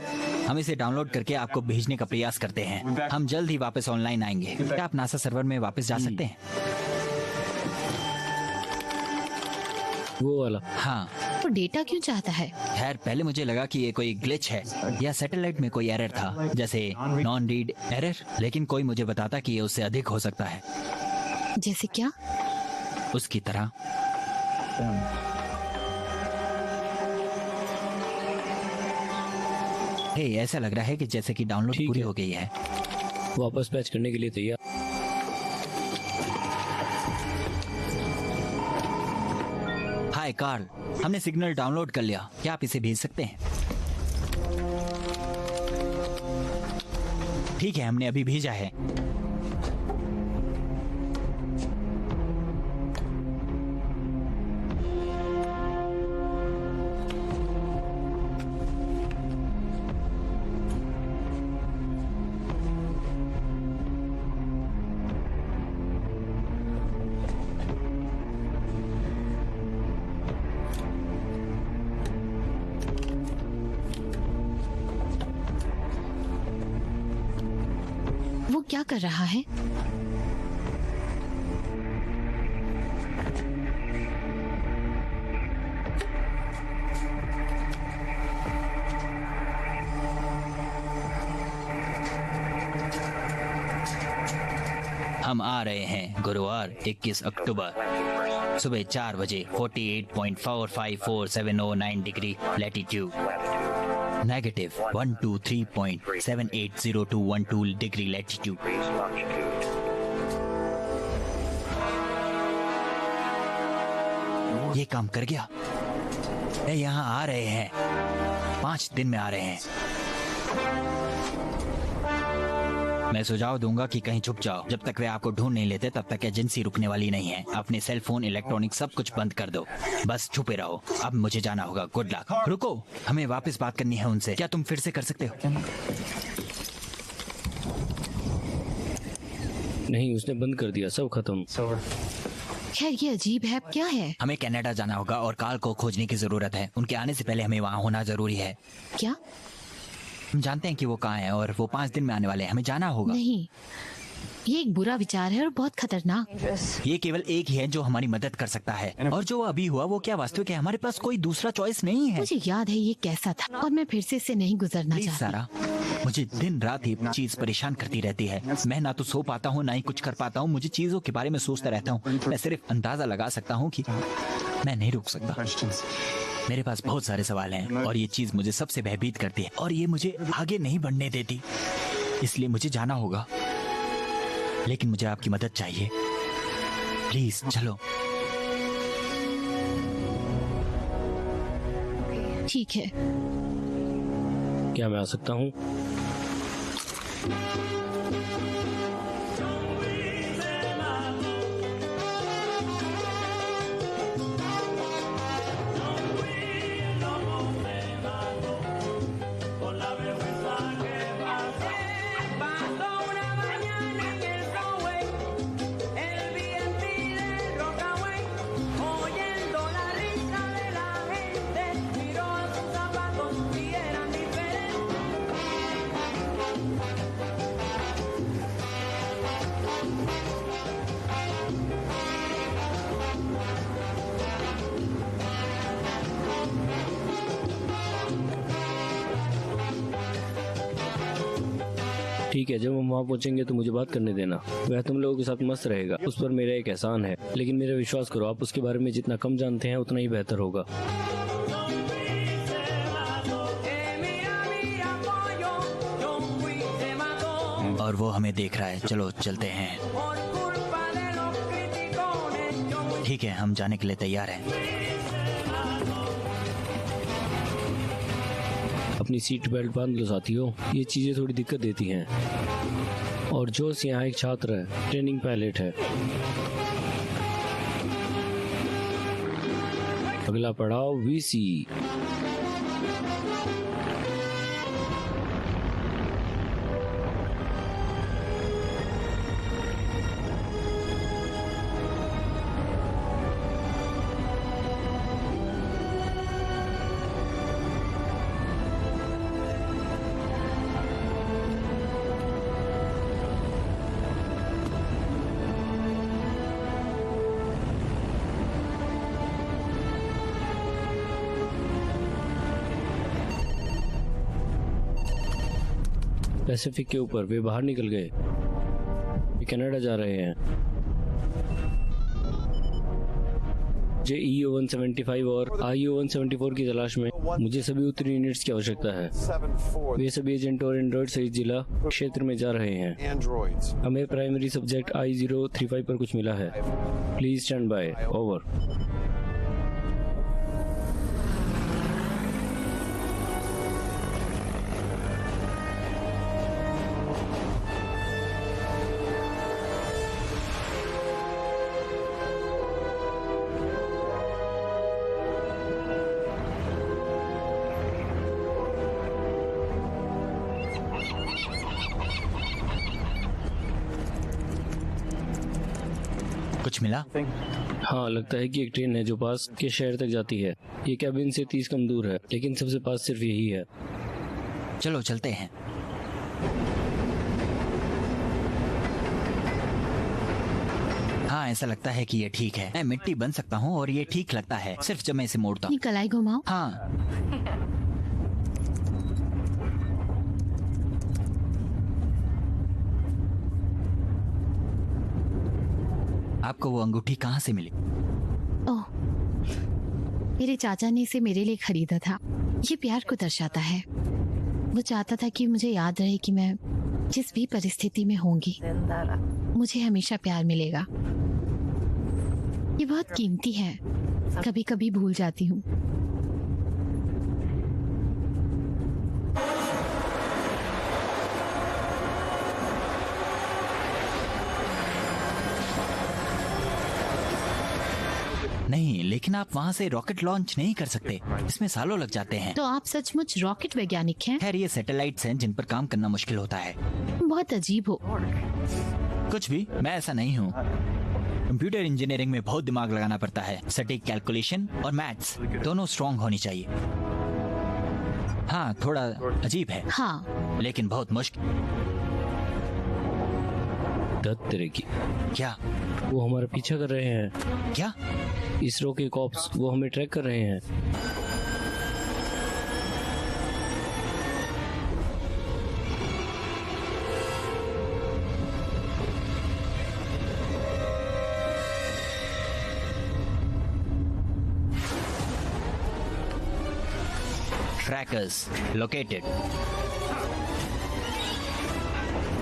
हम इसे डाउनलोड करके आपको भेजने का प्रयास करते हैं। हम जल्द ही वापस ऑनलाइन आएंगे। क्या आप नासा सर्वर में वापस जा सकते हैं?
वो वाला?
हाँ।
तो डेटा क्यों चाहता है?
खैर, पहले मुझे लगा कि ये कोई ग्लिच है या सैटेलाइट में कोई एरर था, जैसे नॉन रीड एरर, लेकिन कोई मुझे बताता कि ये उससे अधिक हो सकता है।
जैसे क्या?
उसकी तरह। हे, ऐसा लग रहा है कि जैसे कि डाउनलोड पूरी हो गई है।
वापस पैच करने के लिए तैयार।
हाय कार्ल, हमने सिग्नल डाउनलोड कर लिया। क्या आप इसे भेज सकते हैं? ठीक है, हमने अभी भेजा है।
वो क्या कर रहा है?
हम आ रहे हैं गुरुवार 21 अक्टूबर सुबह 4 बजे 48.454709 degree latitude, negative 123.780212 degree latitude. ये काम कर गया। ये यहाँ आ रहे हैं, 5 दिन में आ रहे हैं। मैं सुझाव दूंगा कि कहीं छुप जाओ। जब तक वे आपको ढूंढ नहीं लेते तब तक एजेंसी रुकने वाली नहीं है। अपने सेल फोन, इलेक्ट्रॉनिक सब कुछ बंद कर दो। बस छुपे रहो। अब मुझे जाना होगा। Good luck. रुको, हमें वापस बात करनी है उनसे। क्या तुम फिर से कर सकते हो?
नहीं, उसने बंद कर दिया। सब खत्म।
खैर, ये अजीब है। क्या है?
हमें कनाडा जाना होगा और कार्ल को खोजने की जरूरत है। उनके आने से पहले हमें वहाँ होना जरूरी है।
क्या?
हम जानते हैं कि वो कहाँ है और वो 5 दिन में आने वाले हैं। हमें जाना होगा।
नहीं, ये एक बुरा विचार है और बहुत खतरनाक।
ये केवल एक ही है जो हमारी मदद कर सकता है, और जो अभी हुआ वो क्या वास्तविक है? हमारे पास कोई दूसरा चॉइस नहीं है।
मुझे याद है ये कैसा था और मैं फिर से इससे नहीं गुजरना
प्लीज
चाहती।
सारा, मुझे दिन रात ये चीज परेशान करती रहती है। मैं ना तो सो पाता हूँ ना ही कुछ कर पाता हूँ। मुझे चीजों के बारे में सोचता रहता हूँ। मैं सिर्फ अंदाजा लगा सकता हूँ कि मैं नहीं रुक सकता। मेरे पास बहुत सारे सवाल हैं और ये चीज मुझे सबसे भयभीत करती है और ये मुझे आगे नहीं बढ़ने देती। इसलिए मुझे जाना होगा, लेकिन मुझे आपकी मदद चाहिए। प्लीज चलो।
ठीक है।
क्या मैं आ सकता हूँ? ठीक है, जब हम वहाँ पहुँचेंगे तो मुझे बात करने देना। वह तुम लोगों के साथ मस्त रहेगा, उस पर मेरा एक एहसान है, लेकिन मेरा विश्वास करो, आप उसके बारे में जितना कम जानते हैं उतना ही बेहतर होगा।
और वो हमें देख रहा है। चलो चलते हैं। ठीक है, हम जाने के लिए तैयार हैं।
अपनी सीट बेल्ट बांध लो साथियों, ये चीजें थोड़ी दिक्कत देती हैं। और जोश यहाँ एक छात्र है, ट्रेनिंग पायलट है। अगला पड़ाव वीसी। पैसिफिक के ऊपर वे बाहर निकल गए, वे कनाडा जा रहे हैं। JEO 175 और IO 174 की तलाश में मुझे सभी उत्तरी यूनिट्स की आवश्यकता है। वे सभी एजेंट और एंड्रॉइड सहित जिला क्षेत्र में जा रहे हैं। हमें प्राइमरी सब्जेक्ट I-035 पर कुछ मिला है। Please stand by. ओवर।
कुछ मिला?
हाँ, लगता है कि एक ट्रेन है जो पास के शहर तक जाती है। ये कैबिन से 30 कम दूर है, लेकिन सबसे पास सिर्फ यही है।
चलो चलते हैं। हाँ, ऐसा लगता है कि ये ठीक है। मैं मिट्टी बन सकता हूँ और ये ठीक लगता है, सिर्फ जब मैं इसे मोड़ता हूँ।
कलाई घुमाओ।
हाँ। आपको वो अंगूठी कहाँ से मिली?
ओह, मेरे चाचा ने इसे मेरे लिए खरीदा था। ये प्यार को दर्शाता है। वो चाहता था कि मुझे याद रहे कि मैं जिस भी परिस्थिति में होंगी मुझे हमेशा प्यार मिलेगा। ये बहुत कीमती है, कभी कभी भूल जाती हूँ।
नहीं, लेकिन आप वहाँ से रॉकेट लॉन्च नहीं कर सकते, इसमें सालों लग जाते हैं।
तो आप सचमुच रॉकेट वैज्ञानिक हैं?
खैर, ये सैटेलाइट्स हैं जिन पर काम करना मुश्किल होता है।
बहुत अजीब हो।
कुछ भी, मैं ऐसा नहीं हूँ। कंप्यूटर इंजीनियरिंग में बहुत दिमाग लगाना पड़ता है। सटीक कैलकुलेशन और मैथ्स दोनों स्ट्रॉन्ग होनी चाहिए। हाँ, थोड़ा अजीब है।
हाँ,
लेकिन बहुत मुश्किल।
तरह की
क्या?
वो हमारा पीछा कर रहे हैं।
क्या?
इसरो के कॉप्स, वो हमें ट्रैक कर रहे हैं।
Trackers located.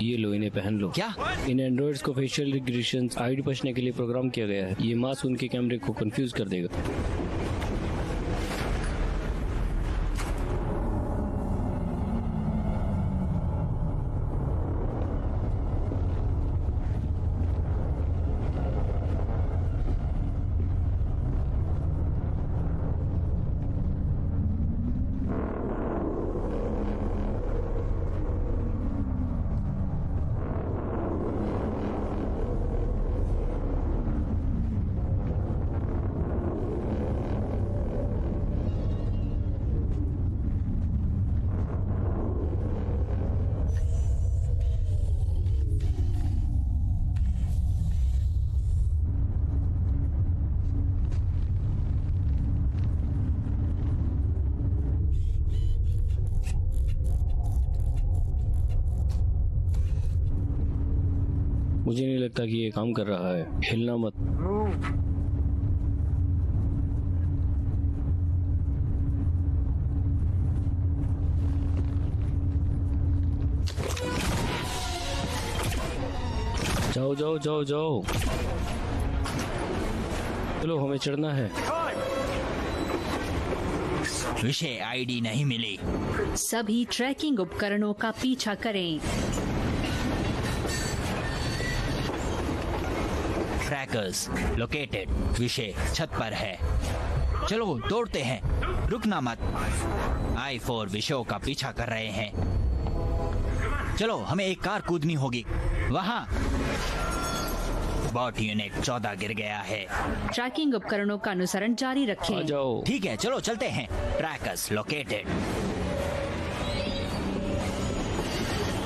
ये लो, इन्हें पहन लो।
क्या?
इन एंड्रॉइड्स को फेशियल रिकग्निशन आईडी पछने के लिए प्रोग्राम किया गया है। ये मास्क उनके कैमरे को कंफ्यूज कर देगा। मुझे नहीं लगता कि ये काम कर रहा है। हिलना मत। जाओ जाओ जाओ जाओ। चलो हमें चढ़ना है।
विषय आईडी नहीं मिली।
सभी ट्रैकिंग उपकरणों का पीछा करें।
Trackers located. विषय छत पर है। चलो दौड़ते हैं, रुकना मत। I-4 विषयों का पीछा कर रहे हैं। चलो हमें एक कार कूदनी होगी। वहाँ बॉट यूनिट 14 गिर गया है।
ट्रैकिंग उपकरणों का अनुसरण जारी
आ
रखें।
जाओ।
ठीक है चलो चलते हैं। Trackers located.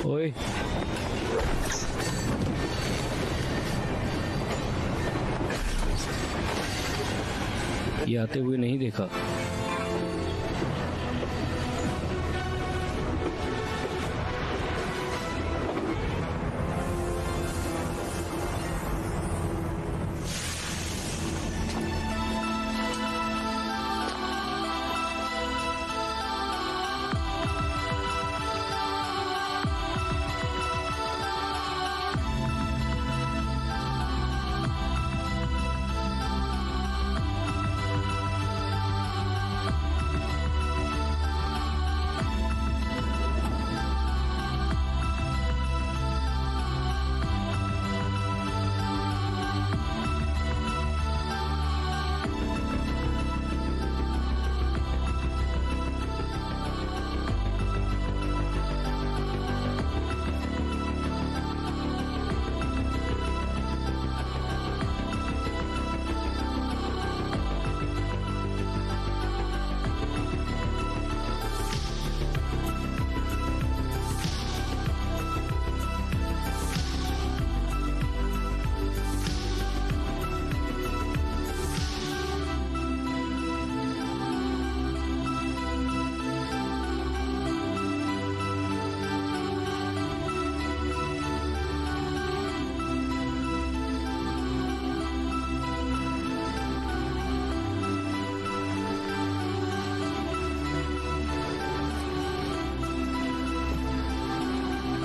ओए ये आते हुए नहीं देखा।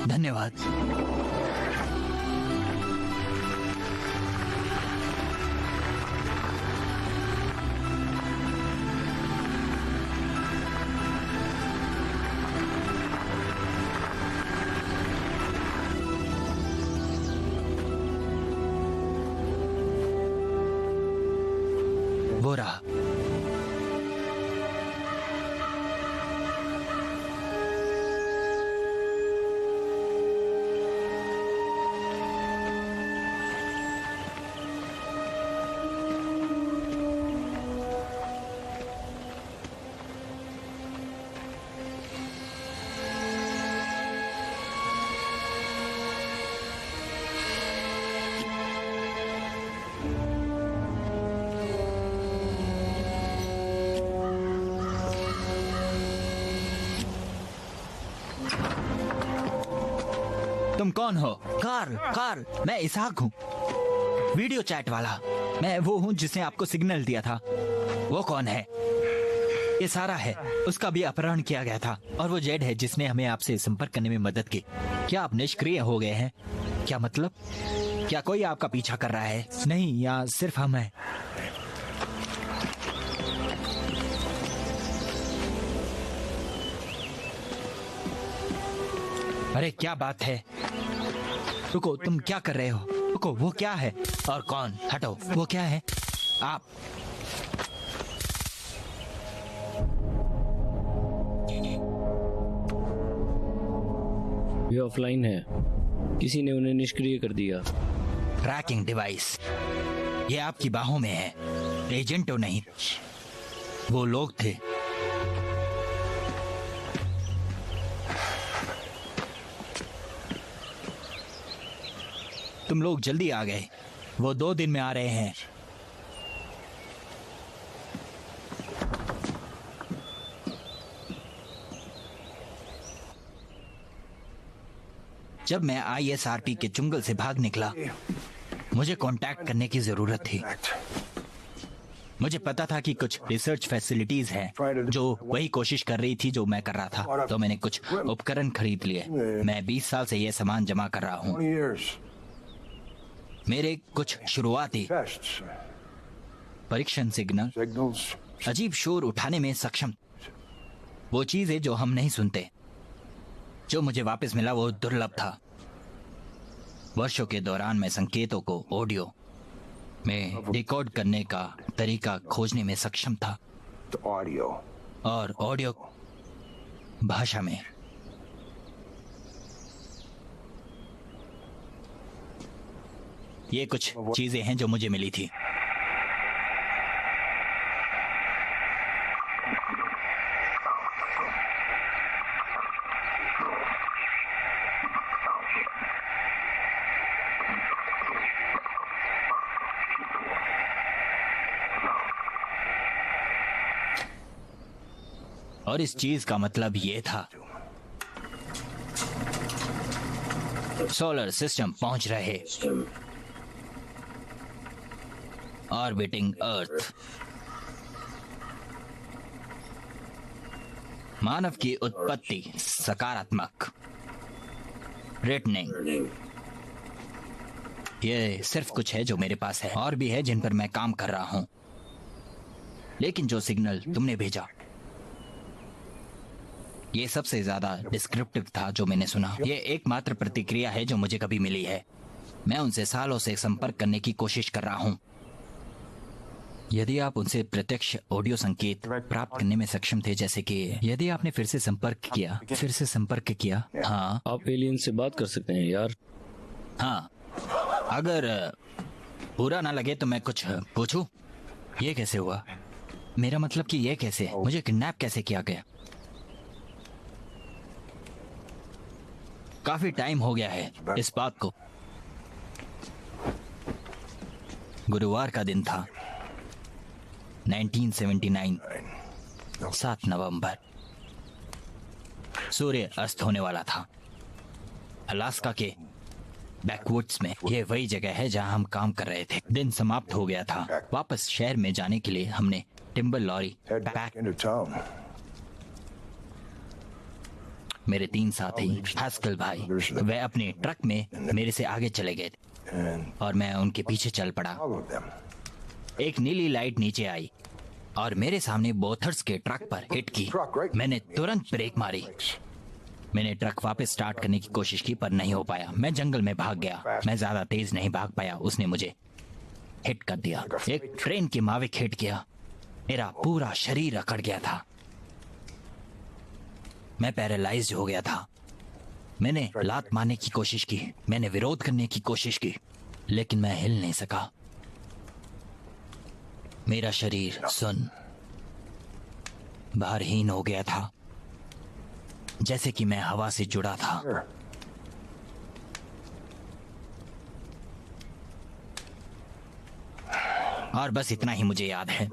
धन्यवाद। वो रहा। तुम कौन हो? कार, मैं इसहाक हूँ, वीडियो चैट वाला। मैं वो हूँ जिसने आपको सिग्नल दिया था। वो कौन है? ये सारा है, उसका भी अपहरण किया गया था। और वो जेड है जिसने हमें आपसे संपर्क करने में मदद की। क्या आप निष्क्रिय हो गए हैं? क्या मतलब? क्या कोई आपका पीछा कर रहा है? नहीं, या सिर्फ हम हैं? अरे क्या बात है? रुको, तुम क्या कर रहे हो? रुको, वो क्या है? और कौन? हटो, वो क्या है? आप
ये ऑफलाइन है, किसी ने उन्हें निष्क्रिय कर दिया।
ट्रैकिंग डिवाइस ये आपकी बाहों में है। एजेंट तो नहीं, वो लोग थे। तुम लोग जल्दी आ गए। वो 2 दिन में आ रहे हैं। जब मैं ISRP के चुंगल से भाग निकला, मुझे कांटेक्ट करने की जरूरत थी। मुझे पता था कि कुछ रिसर्च फैसिलिटीज हैं जो वही कोशिश कर रही थी जो मैं कर रहा था, तो मैंने कुछ उपकरण खरीद लिए। मैं 20 साल से यह सामान जमा कर रहा हूँ। मेरे कुछ शुरुआती परीक्षण सिग्नल अजीब शोर उठाने में सक्षम। वो चीज है जो हम नहीं सुनते। जो मुझे वापस मिला वो दुर्लभ था। वर्षों के दौरान मैं संकेतों को ऑडियो में डिकोड करने का तरीका खोजने में सक्षम था, और ऑडियो भाषा में। ये कुछ चीजें हैं जो मुझे मिली थी। और इस चीज का मतलब ये था, सोलर सिस्टम पहुंच रहे, ऑर्बिटिंग अर्थ। मानव की उत्पत्ति सकारात्मक, रेटनिंग। ये सिर्फ कुछ है जो मेरे पास है, और भी है जिन पर मैं काम कर रहा हूं। लेकिन जो सिग्नल तुमने भेजा, ये सबसे ज्यादा डिस्क्रिप्टिव था जो मैंने सुना। ये एकमात्र प्रतिक्रिया है जो मुझे कभी मिली है। मैं उनसे सालों से संपर्क करने की कोशिश कर रहा हूं। यदि आप उनसे प्रत्यक्ष ऑडियो संकेत प्राप्त करने में सक्षम थे, जैसे कि यदि आपने फिर से संपर्क किया। हाँ,
आप एलियन से बात कर सकते हैं यार।
हाँ, अगर बुरा ना लगे तो मैं कुछ पूछूं? ये कैसे हुआ? मेरा मतलब कि ये कैसे, मुझे किडनैप कैसे किया गया? काफी टाइम हो गया है इस बात को। गुरुवार का दिन था, 1979, 7 नवंबर। सूर्य अस्त होने वाला था। अलास्का के बैकवुड्स में ये वही जगह है जहां हम काम कर रहे थे। दिन समाप्त हो गया था। वापस शहर में जाने के लिए हमने टिम्बर लॉरी पैक। मेरे 3 साथी हैस्कल भाई, वे अपने ट्रक में मेरे से आगे चले गए और मैं उनके पीछे चल पड़ा। एक नीली लाइट नीचे आई और मेरे सामने बोथर्स के ट्रक पर हिट की। मैंने तुरंत ब्रेक मारी। मैंने ट्रक वापस स्टार्ट करने की कोशिश की पर नहीं हो पाया। मैं जंगल में भाग गया। मैं ज्यादा तेज नहीं भाग पाया। उसने मुझे हिट कर दिया। एक ट्रेन के माविक हिट किया। मेरा पूरा शरीर अकड़ गया था। मैं पैरालाइज्ड हो गया था। मैंने लात मारने की कोशिश की, मैंने विरोध करने की कोशिश की, लेकिन मैं हिल नहीं सका। मेरा शरीर सुन्न, भारहीन हो गया था, जैसे कि मैं हवा से जुड़ा था। और बस इतना ही मुझे याद है।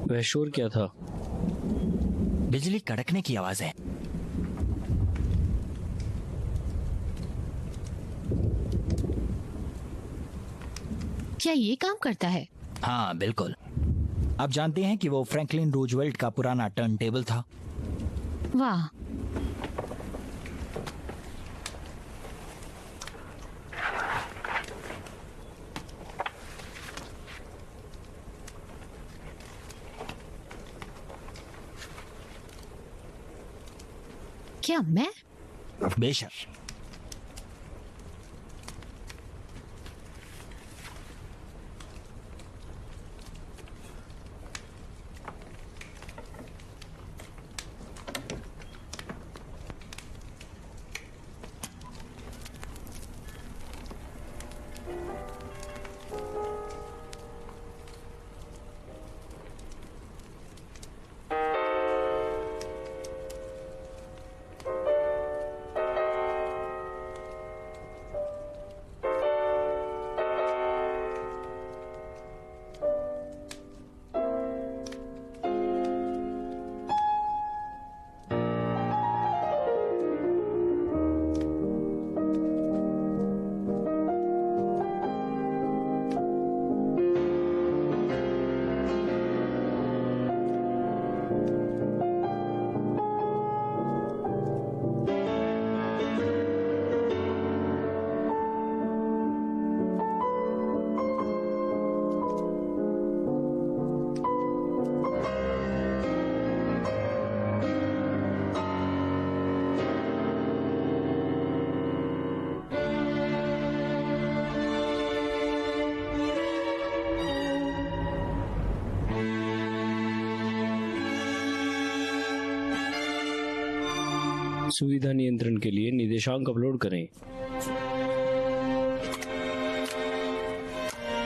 वह शोर क्या था?
बिजली कड़कने की आवाज है।
क्या ये काम करता है?
हाँ बिल्कुल। आप जानते हैं कि वो फ्रैंकलिन रूजवेल्ट का पुराना टर्न टेबल था।
वाह, क्या मैं?
बेशक।
सुविधा नियंत्रण के लिए निर्देशांक अपलोड करें।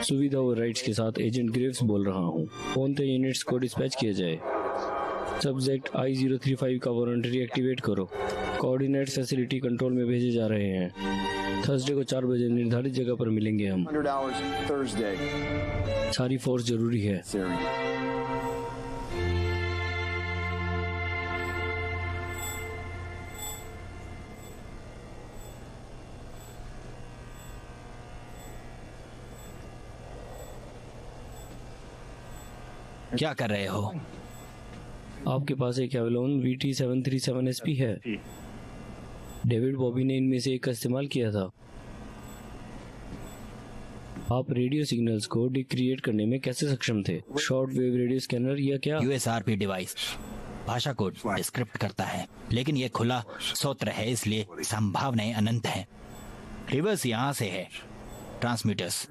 सुविधा ओवरराइड्स के साथ एजेंट ग्रेव्स बोल रहा हूँ। फोन पे यूनिट्स को डिस्पैच किया जाए। सब्जेक्ट I-035 का वारंटी एक्टिवेट करो। कोऑर्डिनेट फैसिलिटी कंट्रोल में भेजे जा रहे हैं। थर्सडे को 4 बजे निर्धारित जगह पर मिलेंगे हम।
100 hours Thursday.
सारी फोर्स जरूरी है।
Siri.
क्या कर रहे हो?
आपके पास एक एवलॉन VT-737 SP है। डेविड बॉबी ने इनमें से एक का इस्तेमाल किया था। आप रेडियो सिग्नल्स को डिक्रिएट करने में कैसे सक्षम थे? शॉर्ट वेव रेडियो स्कैनर या क्या?
USRP डिवाइस भाषा को डिस्क्रिप्ट करता है, लेकिन यह खुला स्रोत है, इसलिए संभावनाएं अनंत हैं। रिवर्स यहाँ से है, ट्रांसमीटर्स,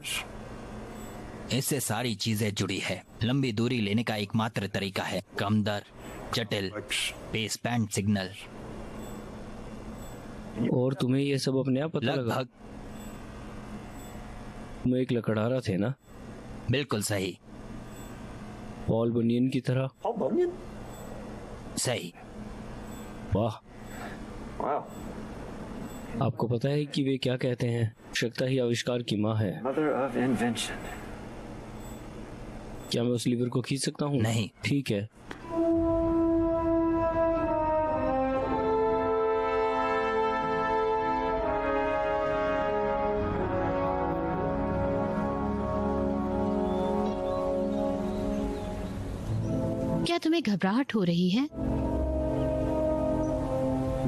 इससे सारी चीजें जुड़ी है। लंबी दूरी लेने का एकमात्र तरीका है कम दर, जटिल बेस बैंड सिग्नल।
और तुम्हें ये सब अपने आप पता लगा? तुम एक लकड़हारा थे ना?
बिल्कुल सही।
पॉल बनियन की तरह?
सही।
वाह। आपको पता है कि वे क्या कहते हैं? आवश्यकता ही आविष्कार की माँ है।
Mother of invention.
क्या मैं उस लीवर को खींच सकता हूँ?
नहीं।
ठीक है।
क्या तुम्हें घबराहट हो रही है?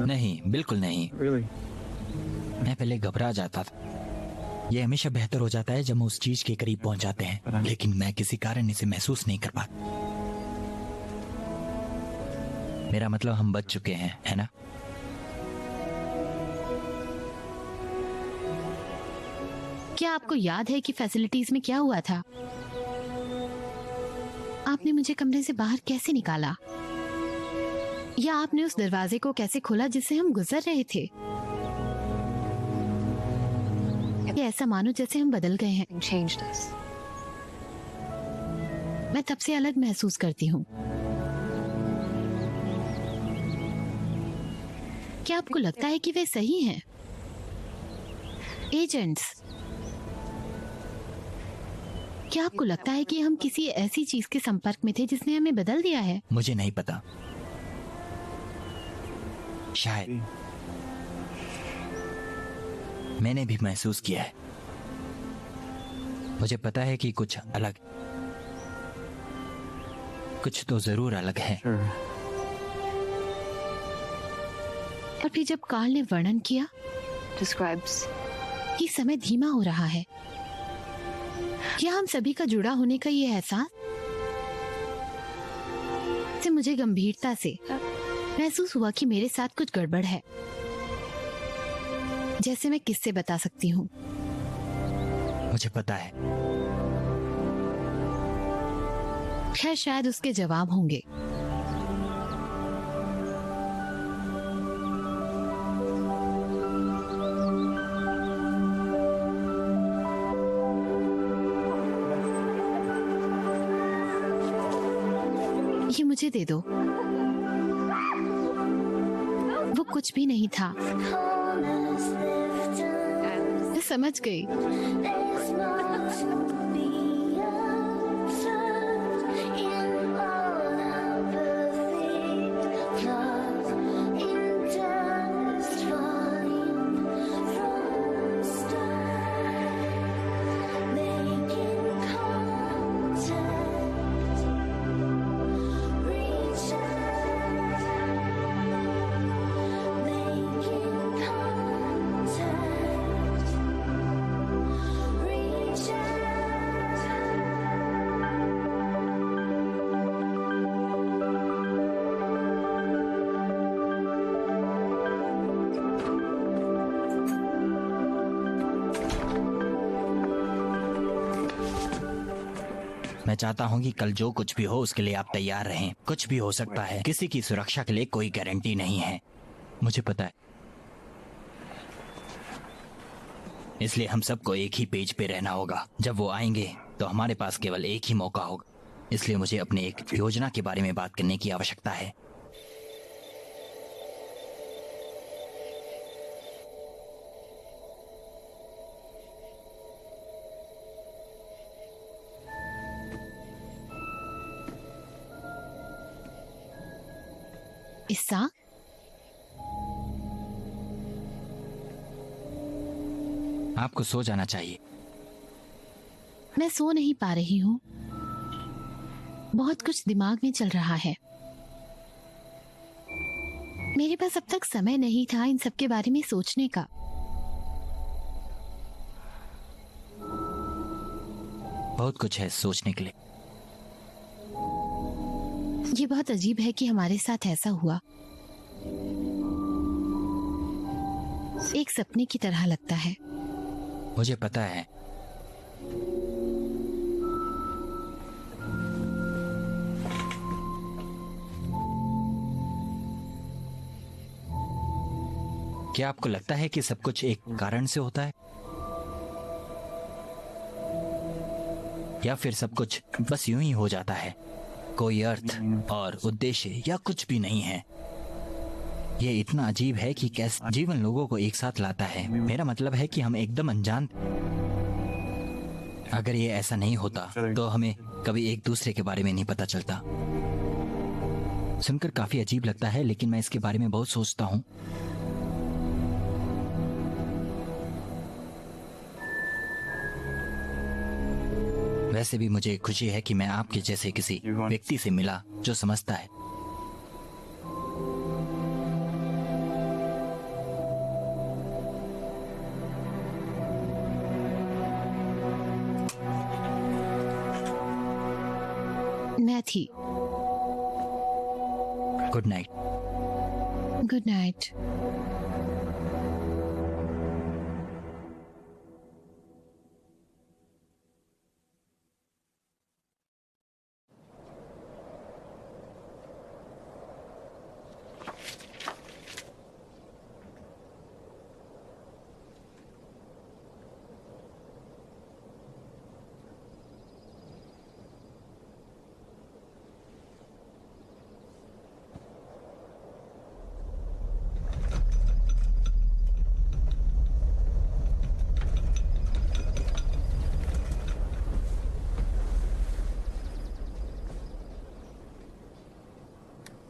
नहीं, बिल्कुल नहीं।
Really?
मैं पहले घबरा जाता था। यह हमेशा बेहतर हो जाता है जब हम उस चीज के करीब पहुंच जाते हैं, लेकिन मैं किसी कारण इसे महसूस नहीं कर पाता। मेरा मतलब हम बच चुके हैं, है ना?
क्या आपको याद है कि फैसिलिटीज में क्या हुआ था? आपने मुझे कमरे से बाहर कैसे निकाला? या आपने उस दरवाजे को कैसे खोला जिससे हम गुजर रहे थे? ये ऐसा मानो जैसे हम बदल गए हैं। मैं तब से अलग महसूस करती हूँ। क्या आपको लगता है कि वे सही हैं? एजेंट्स, क्या आपको लगता है कि हम किसी ऐसी चीज के संपर्क में थे जिसने हमें बदल दिया है?
मुझे नहीं पता, शायद मैंने भी महसूस किया है। मुझे पता है कि कुछ अलग, कुछ तो जरूर अलग है।
और फिर जब कार्ल ने वर्णन किया कि समय धीमा हो रहा है, क्या हम सभी का जुड़ा होने का ये एहसास से मुझे गंभीरता से महसूस हुआ कि मेरे साथ कुछ गड़बड़ है, जैसे मैं किससे बता सकती हूँ।
मुझे पता है।
खैर, शायद उसके जवाब होंगे। ये मुझे दे दो। वो कुछ भी नहीं था। मैं समझ गई।
मैं चाहता हूँ कि कल जो कुछ भी हो उसके लिए आप तैयार रहें। कुछ भी हो सकता है, किसी की सुरक्षा के लिए कोई गारंटी नहीं है। मुझे पता है, इसलिए हम सबको एक ही पेज पे रहना होगा। जब वो आएंगे तो हमारे पास केवल एक ही मौका होगा, इसलिए मुझे अपने एक योजना के बारे में बात करने की आवश्यकता है।
इसहाक,
आपको सो जाना चाहिए।
मैं सो नहीं पा रही हूँ। बहुत कुछ दिमाग में चल रहा है। मेरे पास अब तक समय नहीं था इन सब के बारे में सोचने का।
बहुत कुछ है सोचने के लिए।
ये बहुत अजीब है कि हमारे साथ ऐसा हुआ। एक सपने की तरह लगता है।
मुझे पता है। क्या आपको लगता है कि सब कुछ एक कारण से होता है, या फिर सब कुछ बस यूं ही हो जाता है? कोई अर्थ और उद्देश्य या कुछ भी नहीं है। ये इतना अजीब है कि कैसे जीवन लोगों को एक साथ लाता है। मेरा मतलब है कि हम एकदम अनजान। अगर ये ऐसा नहीं होता तो हमें कभी एक दूसरे के बारे में नहीं पता चलता। सुनकर काफी अजीब लगता है, लेकिन मैं इसके बारे में बहुत सोचता हूँ। वैसे भी मुझे खुशी है कि मैं आपके जैसे किसी व्यक्ति से मिला जो समझता है।
मैं थी।
Good night.
Good night.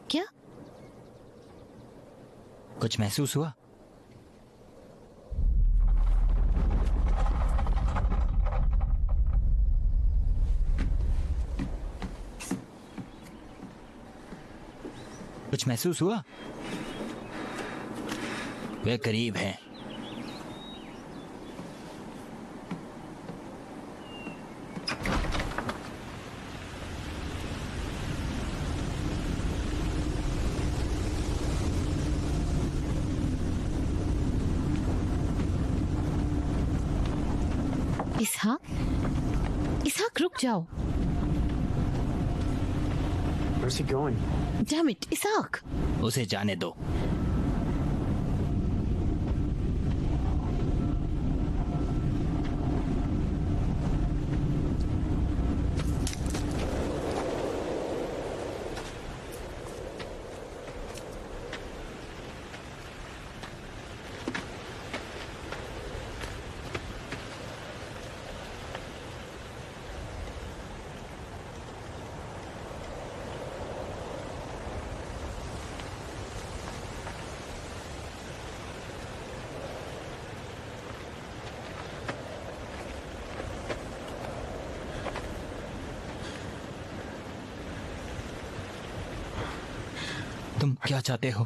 क्या?
कुछ महसूस हुआ? कुछ महसूस हुआ? वे करीब हैं।
इसहाक, रुक जाओ।
Where's he going?
Damn it, इसहाक।
उसे जाने दो। तुम क्या चाहते हो?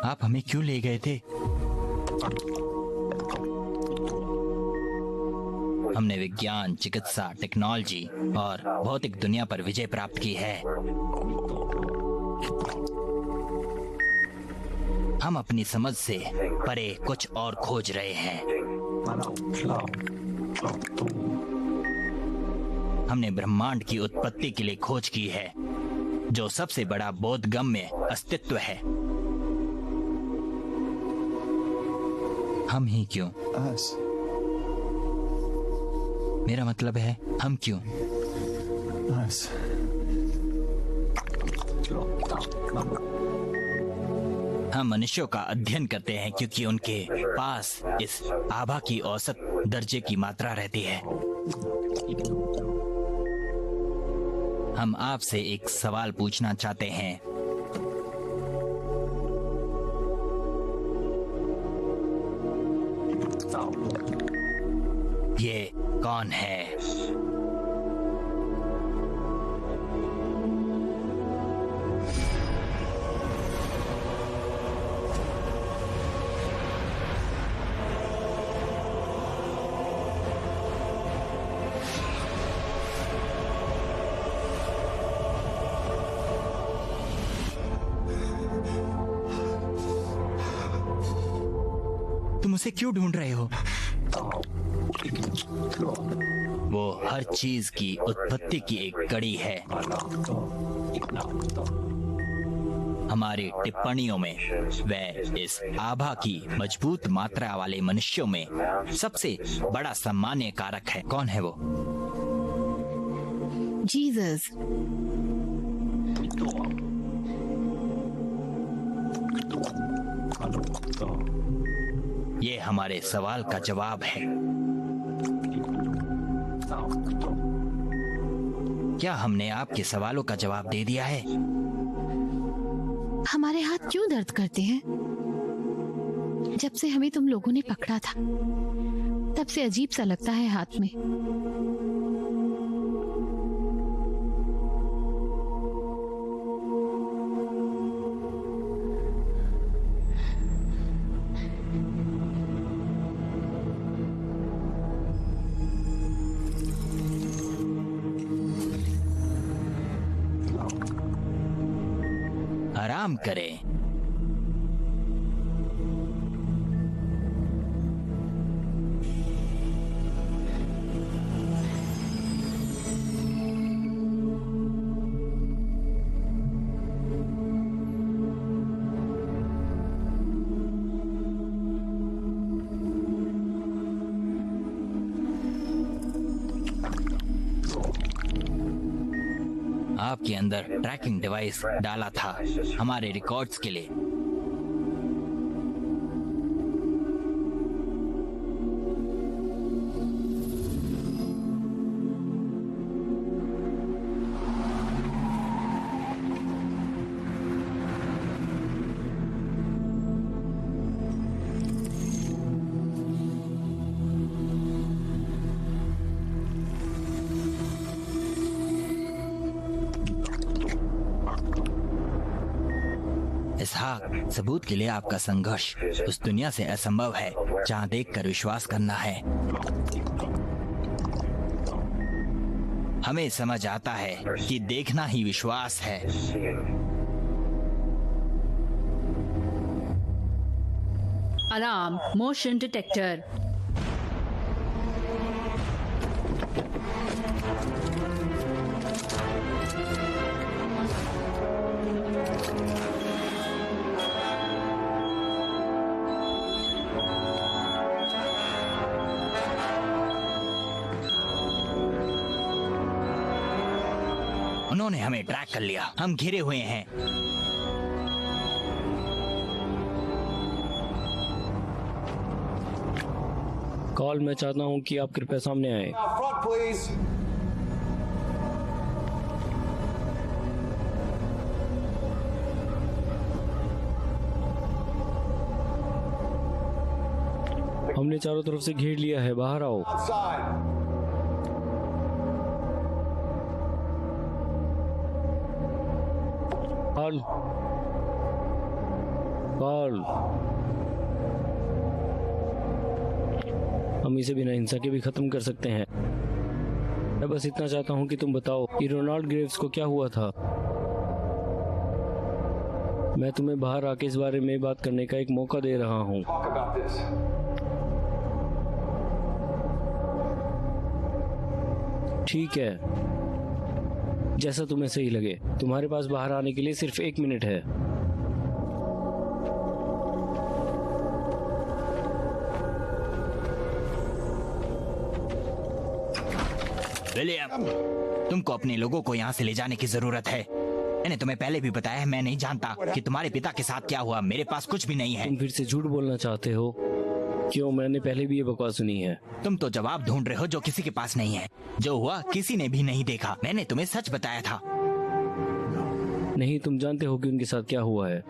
आप हमें क्यों ले गए थे? हमने विज्ञान, चिकित्सा, टेक्नोलॉजी और भौतिक दुनिया पर विजय प्राप्त की है। हम अपनी समझ से परे कुछ और खोज रहे हैं। हमने ब्रह्मांड की उत्पत्ति के लिए खोज की है, जो सबसे बड़ा बोधगम्य अस्तित्व है। हम ही क्यों? मेरा मतलब है हम क्यों? हम मनुष्यों का अध्ययन करते हैं क्योंकि उनके पास इस आभा की औसत दर्जे की मात्रा रहती है। हम आपसे एक सवाल पूछना चाहते हैं। ये कौन है? तुम उसे क्यों ढूंढ रहे हो? वो हर चीज की उत्पत्ति की एक कड़ी है। हमारी टिप्पणियों में वह इस आभा की मजबूत मात्रा वाले मनुष्यों में सबसे बड़ा सामान्य कारक है। कौन है वो?
जीसस।
ये हमारे सवाल का जवाब है। क्या हमने आपके सवालों का जवाब दे दिया है?
हमारे हाथ क्यों दर्द करते हैं? जब से हमें तुम लोगों ने पकड़ा था, तब से अजीब सा लगता है हाथ में।
आराम करें। आपके अंदर ट्रैकिंग डिवाइस डाला था हमारे रिकॉर्ड्स के लिए। इसहाक, सबूत के लिए आपका संघर्ष उस दुनिया से असंभव है जहां देखकर विश्वास करना है। हमें समझ आता है कि देखना ही विश्वास है।
Alarm, motion detector.
उन्होंने हमें ट्रैक कर लिया। हम घिरे हुए हैं।
कॉल, मैं चाहता हूं कि आप कृपया सामने आए। हमने चारों तरफ से घेर लिया है, बाहर आओ। Call, call. हम इसे बिना हिंसा के भी खत्म कर सकते हैं। मैं बस इतना चाहता हूं कि तुम बताओ कि रोनाल्ड ग्रेव्स को क्या हुआ था। मैं तुम्हें बाहर आके इस बारे में बात करने का एक मौका दे रहा हूँ।
Talk about this.
ठीक है, जैसा तुम्हें सही लगे। तुम्हारे पास बाहर आने के लिए सिर्फ 1 मिनट है।
विलियम, तुमको अपने लोगों को यहाँ से ले जाने की जरूरत है। मैंने तुम्हें पहले भी बताया है, मैं नहीं जानता कि तुम्हारे पिता के साथ क्या हुआ। मेरे पास कुछ भी नहीं है।
तुम फिर से झूठ बोलना चाहते हो? क्यों? मैंने पहले भी ये बकवास सुनी है।
तुम तो जवाब ढूंढ रहे हो जो किसी के पास नहीं है। जो हुआ किसी ने भी नहीं देखा। मैंने तुम्हें सच बताया था।
नहीं, तुम जानते हो कि उनके साथ क्या हुआ है।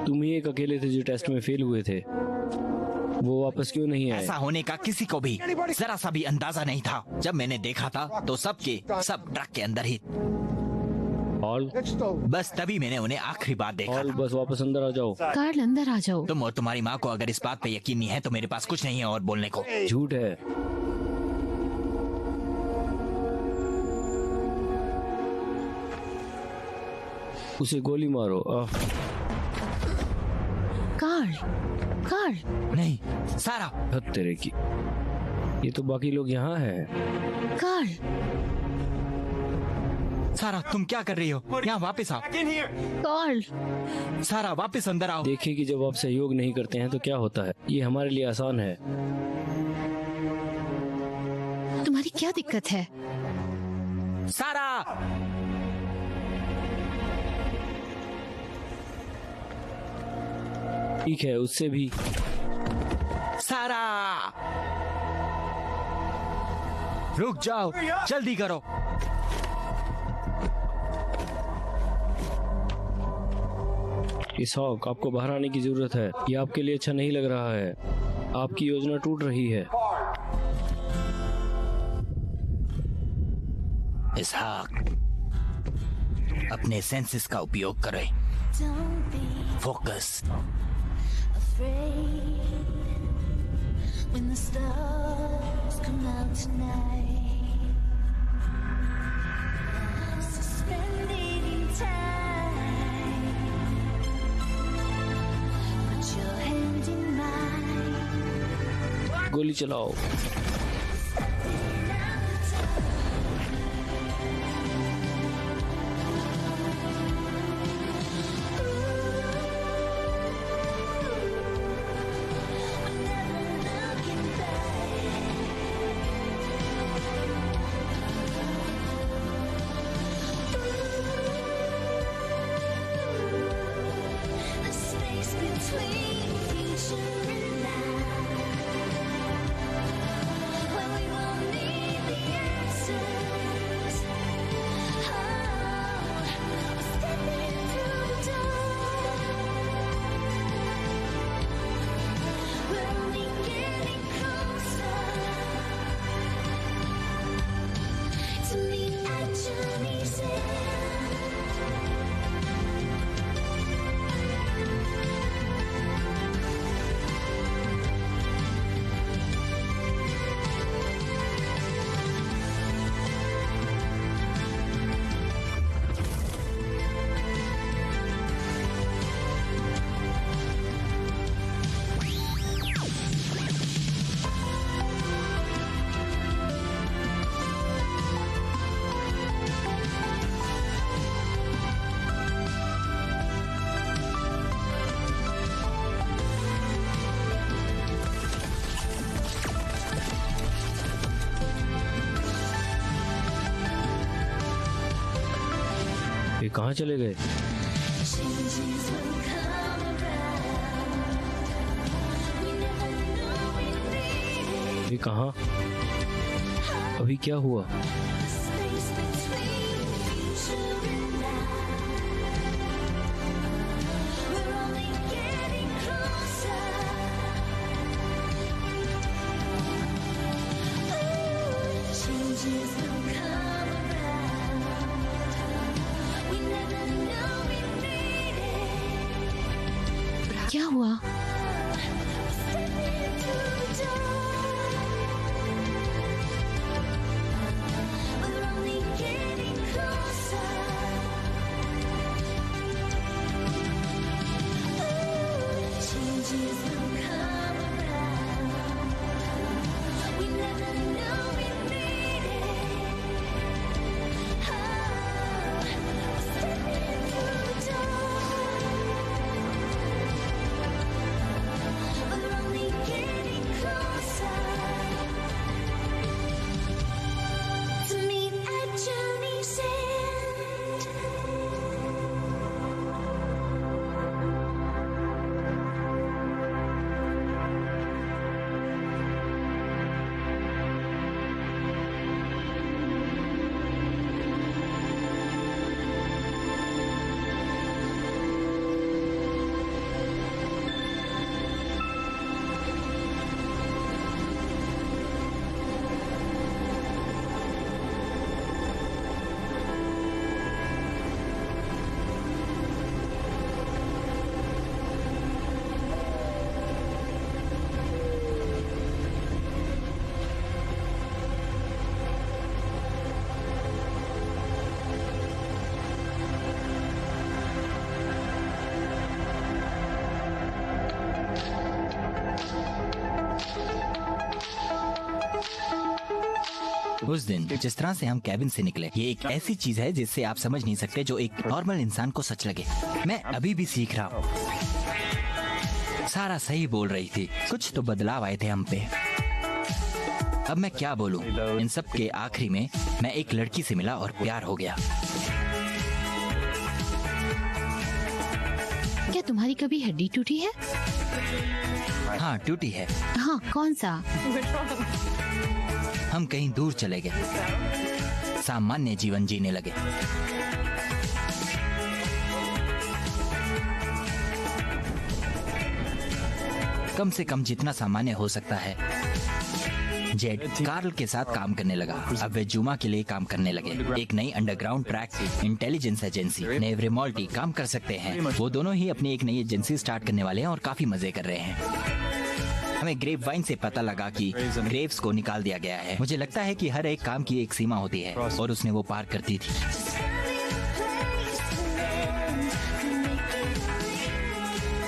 तुम ही एक अकेले थे जो टेस्ट में फेल हुए थे। वो वापस क्यों नहीं आए?
ऐसा होने का किसी को भी जरा सा भी अंदाजा नहीं था। जब मैंने देखा था तो सब ट्रक के अंदर ही।
ऑल
बस तभी मैंने उन्हें आखिरी बार देखा
ऑल,
था।
बस वापस अंदर आ जाओ।
कार्ल, अंदर आ जाओ।
तुम और तुम्हारी माँ को अगर इस बात पे यकीन नहीं है तो मेरे पास कुछ नहीं है और बोलने को।
झूठ है। उसे गोली मारो।
कार्ल,
नहीं सारा।
हद तेरे की। ये तो बाकी लोग यहाँ हैं।
कार्ल,
सारा तुम क्या कर रही हो? यहाँ वापस आओ।
कार्ल।
सारा वापस अंदर आओ।
देखिए कि जब आप सहयोग नहीं करते हैं तो क्या होता है। ये हमारे लिए आसान है।
तुम्हारी क्या दिक्कत है?
सारा
ठीक है, उससे भी।
सारा रुक जाओ, जल्दी करो।
इसहाक, आपको बाहर आने की जरूरत है। ये आपके लिए अच्छा नहीं लग रहा है। आपकी योजना टूट रही है।
इसहाक, अपने सेंसेस का उपयोग करें। Focus.
When the stars come out tonight, suspended in time, put your hand in mine.
गोली चलाओ।
The space between future and now, where we won't need the answers. Oh, we're stepping through the door. We're only getting closer to meet at journey's end.
ये कहाँ चले गए?
Changes will come around. We never know we need it.
ये कहाँ? अभी क्या हुआ?
The space between future and now. We're only getting closer. Ooh, changes will come around. We never know we need it.
क्या हुआ?
Stepping through the door. We're only getting closer.
उस दिन जिस तरह से हम कैबिन से निकले, ये एक ऐसी चीज है जिससे आप समझ नहीं सकते, जो एक नॉर्मल इंसान को सच लगे। मैं अभी भी सीख रहा हूँ। सारा सही बोल रही थी, कुछ तो बदलाव आए थे हम पे। अब मैं क्या बोलूं? इन सब के आखिरी में मैं एक लड़की से मिला और प्यार हो गया।
क्या तुम्हारी कभी हड्डी टूटी है?
हाँ, टूटी है।
हाँ, कौन सा?
हम कहीं दूर चले गए, सामान्य जीवन जीने लगे। कम से कम जितना सामान्य हो सकता है। जेड कार्ल के साथ काम करने लगा। अब वे जुमा के लिए काम करने लगे, एक नई अंडरग्राउंड ट्रैक इंटेलिजेंस एजेंसी। नेव रिमोल्टी काम कर सकते हैं। वो दोनों ही अपनी एक नई एजेंसी स्टार्ट करने वाले हैं और काफी मजे कर रहे हैं। हमें ग्रेप वाइन से पता लगा कि ग्रेव्स को निकाल दिया गया है। मुझे लगता है कि हर एक काम की एक सीमा होती है और उसने वो पार कर दी थी।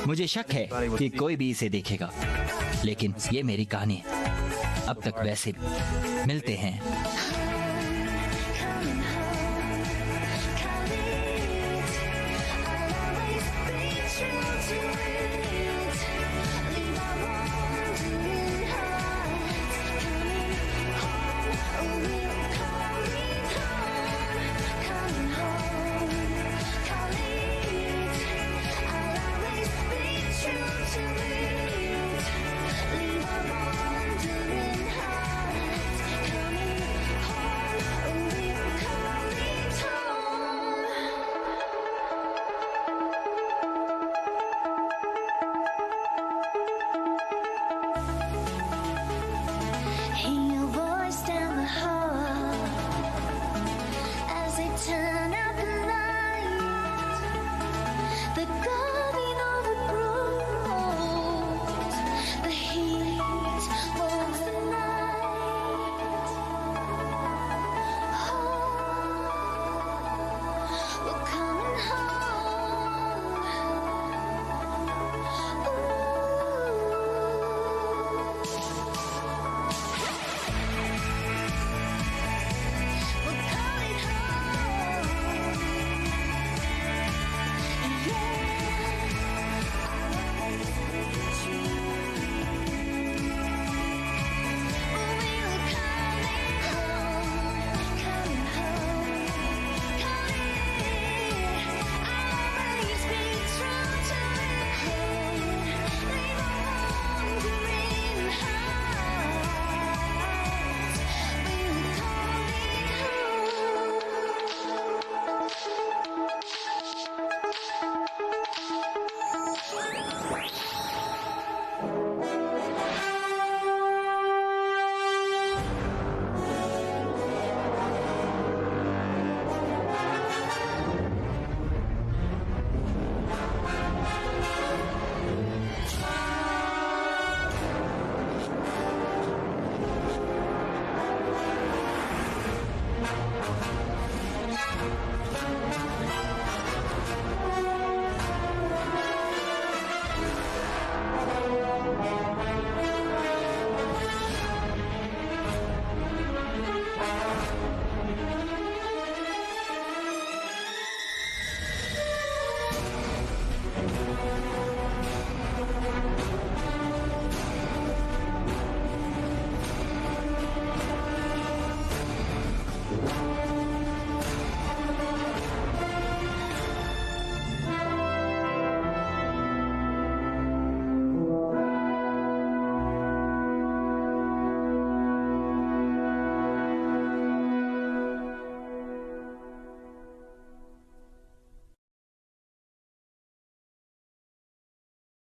मुझे शक है कि कोई भी इसे देखेगा, लेकिन ये मेरी कहानी है। अब तक वैसे भी मिलते हैं।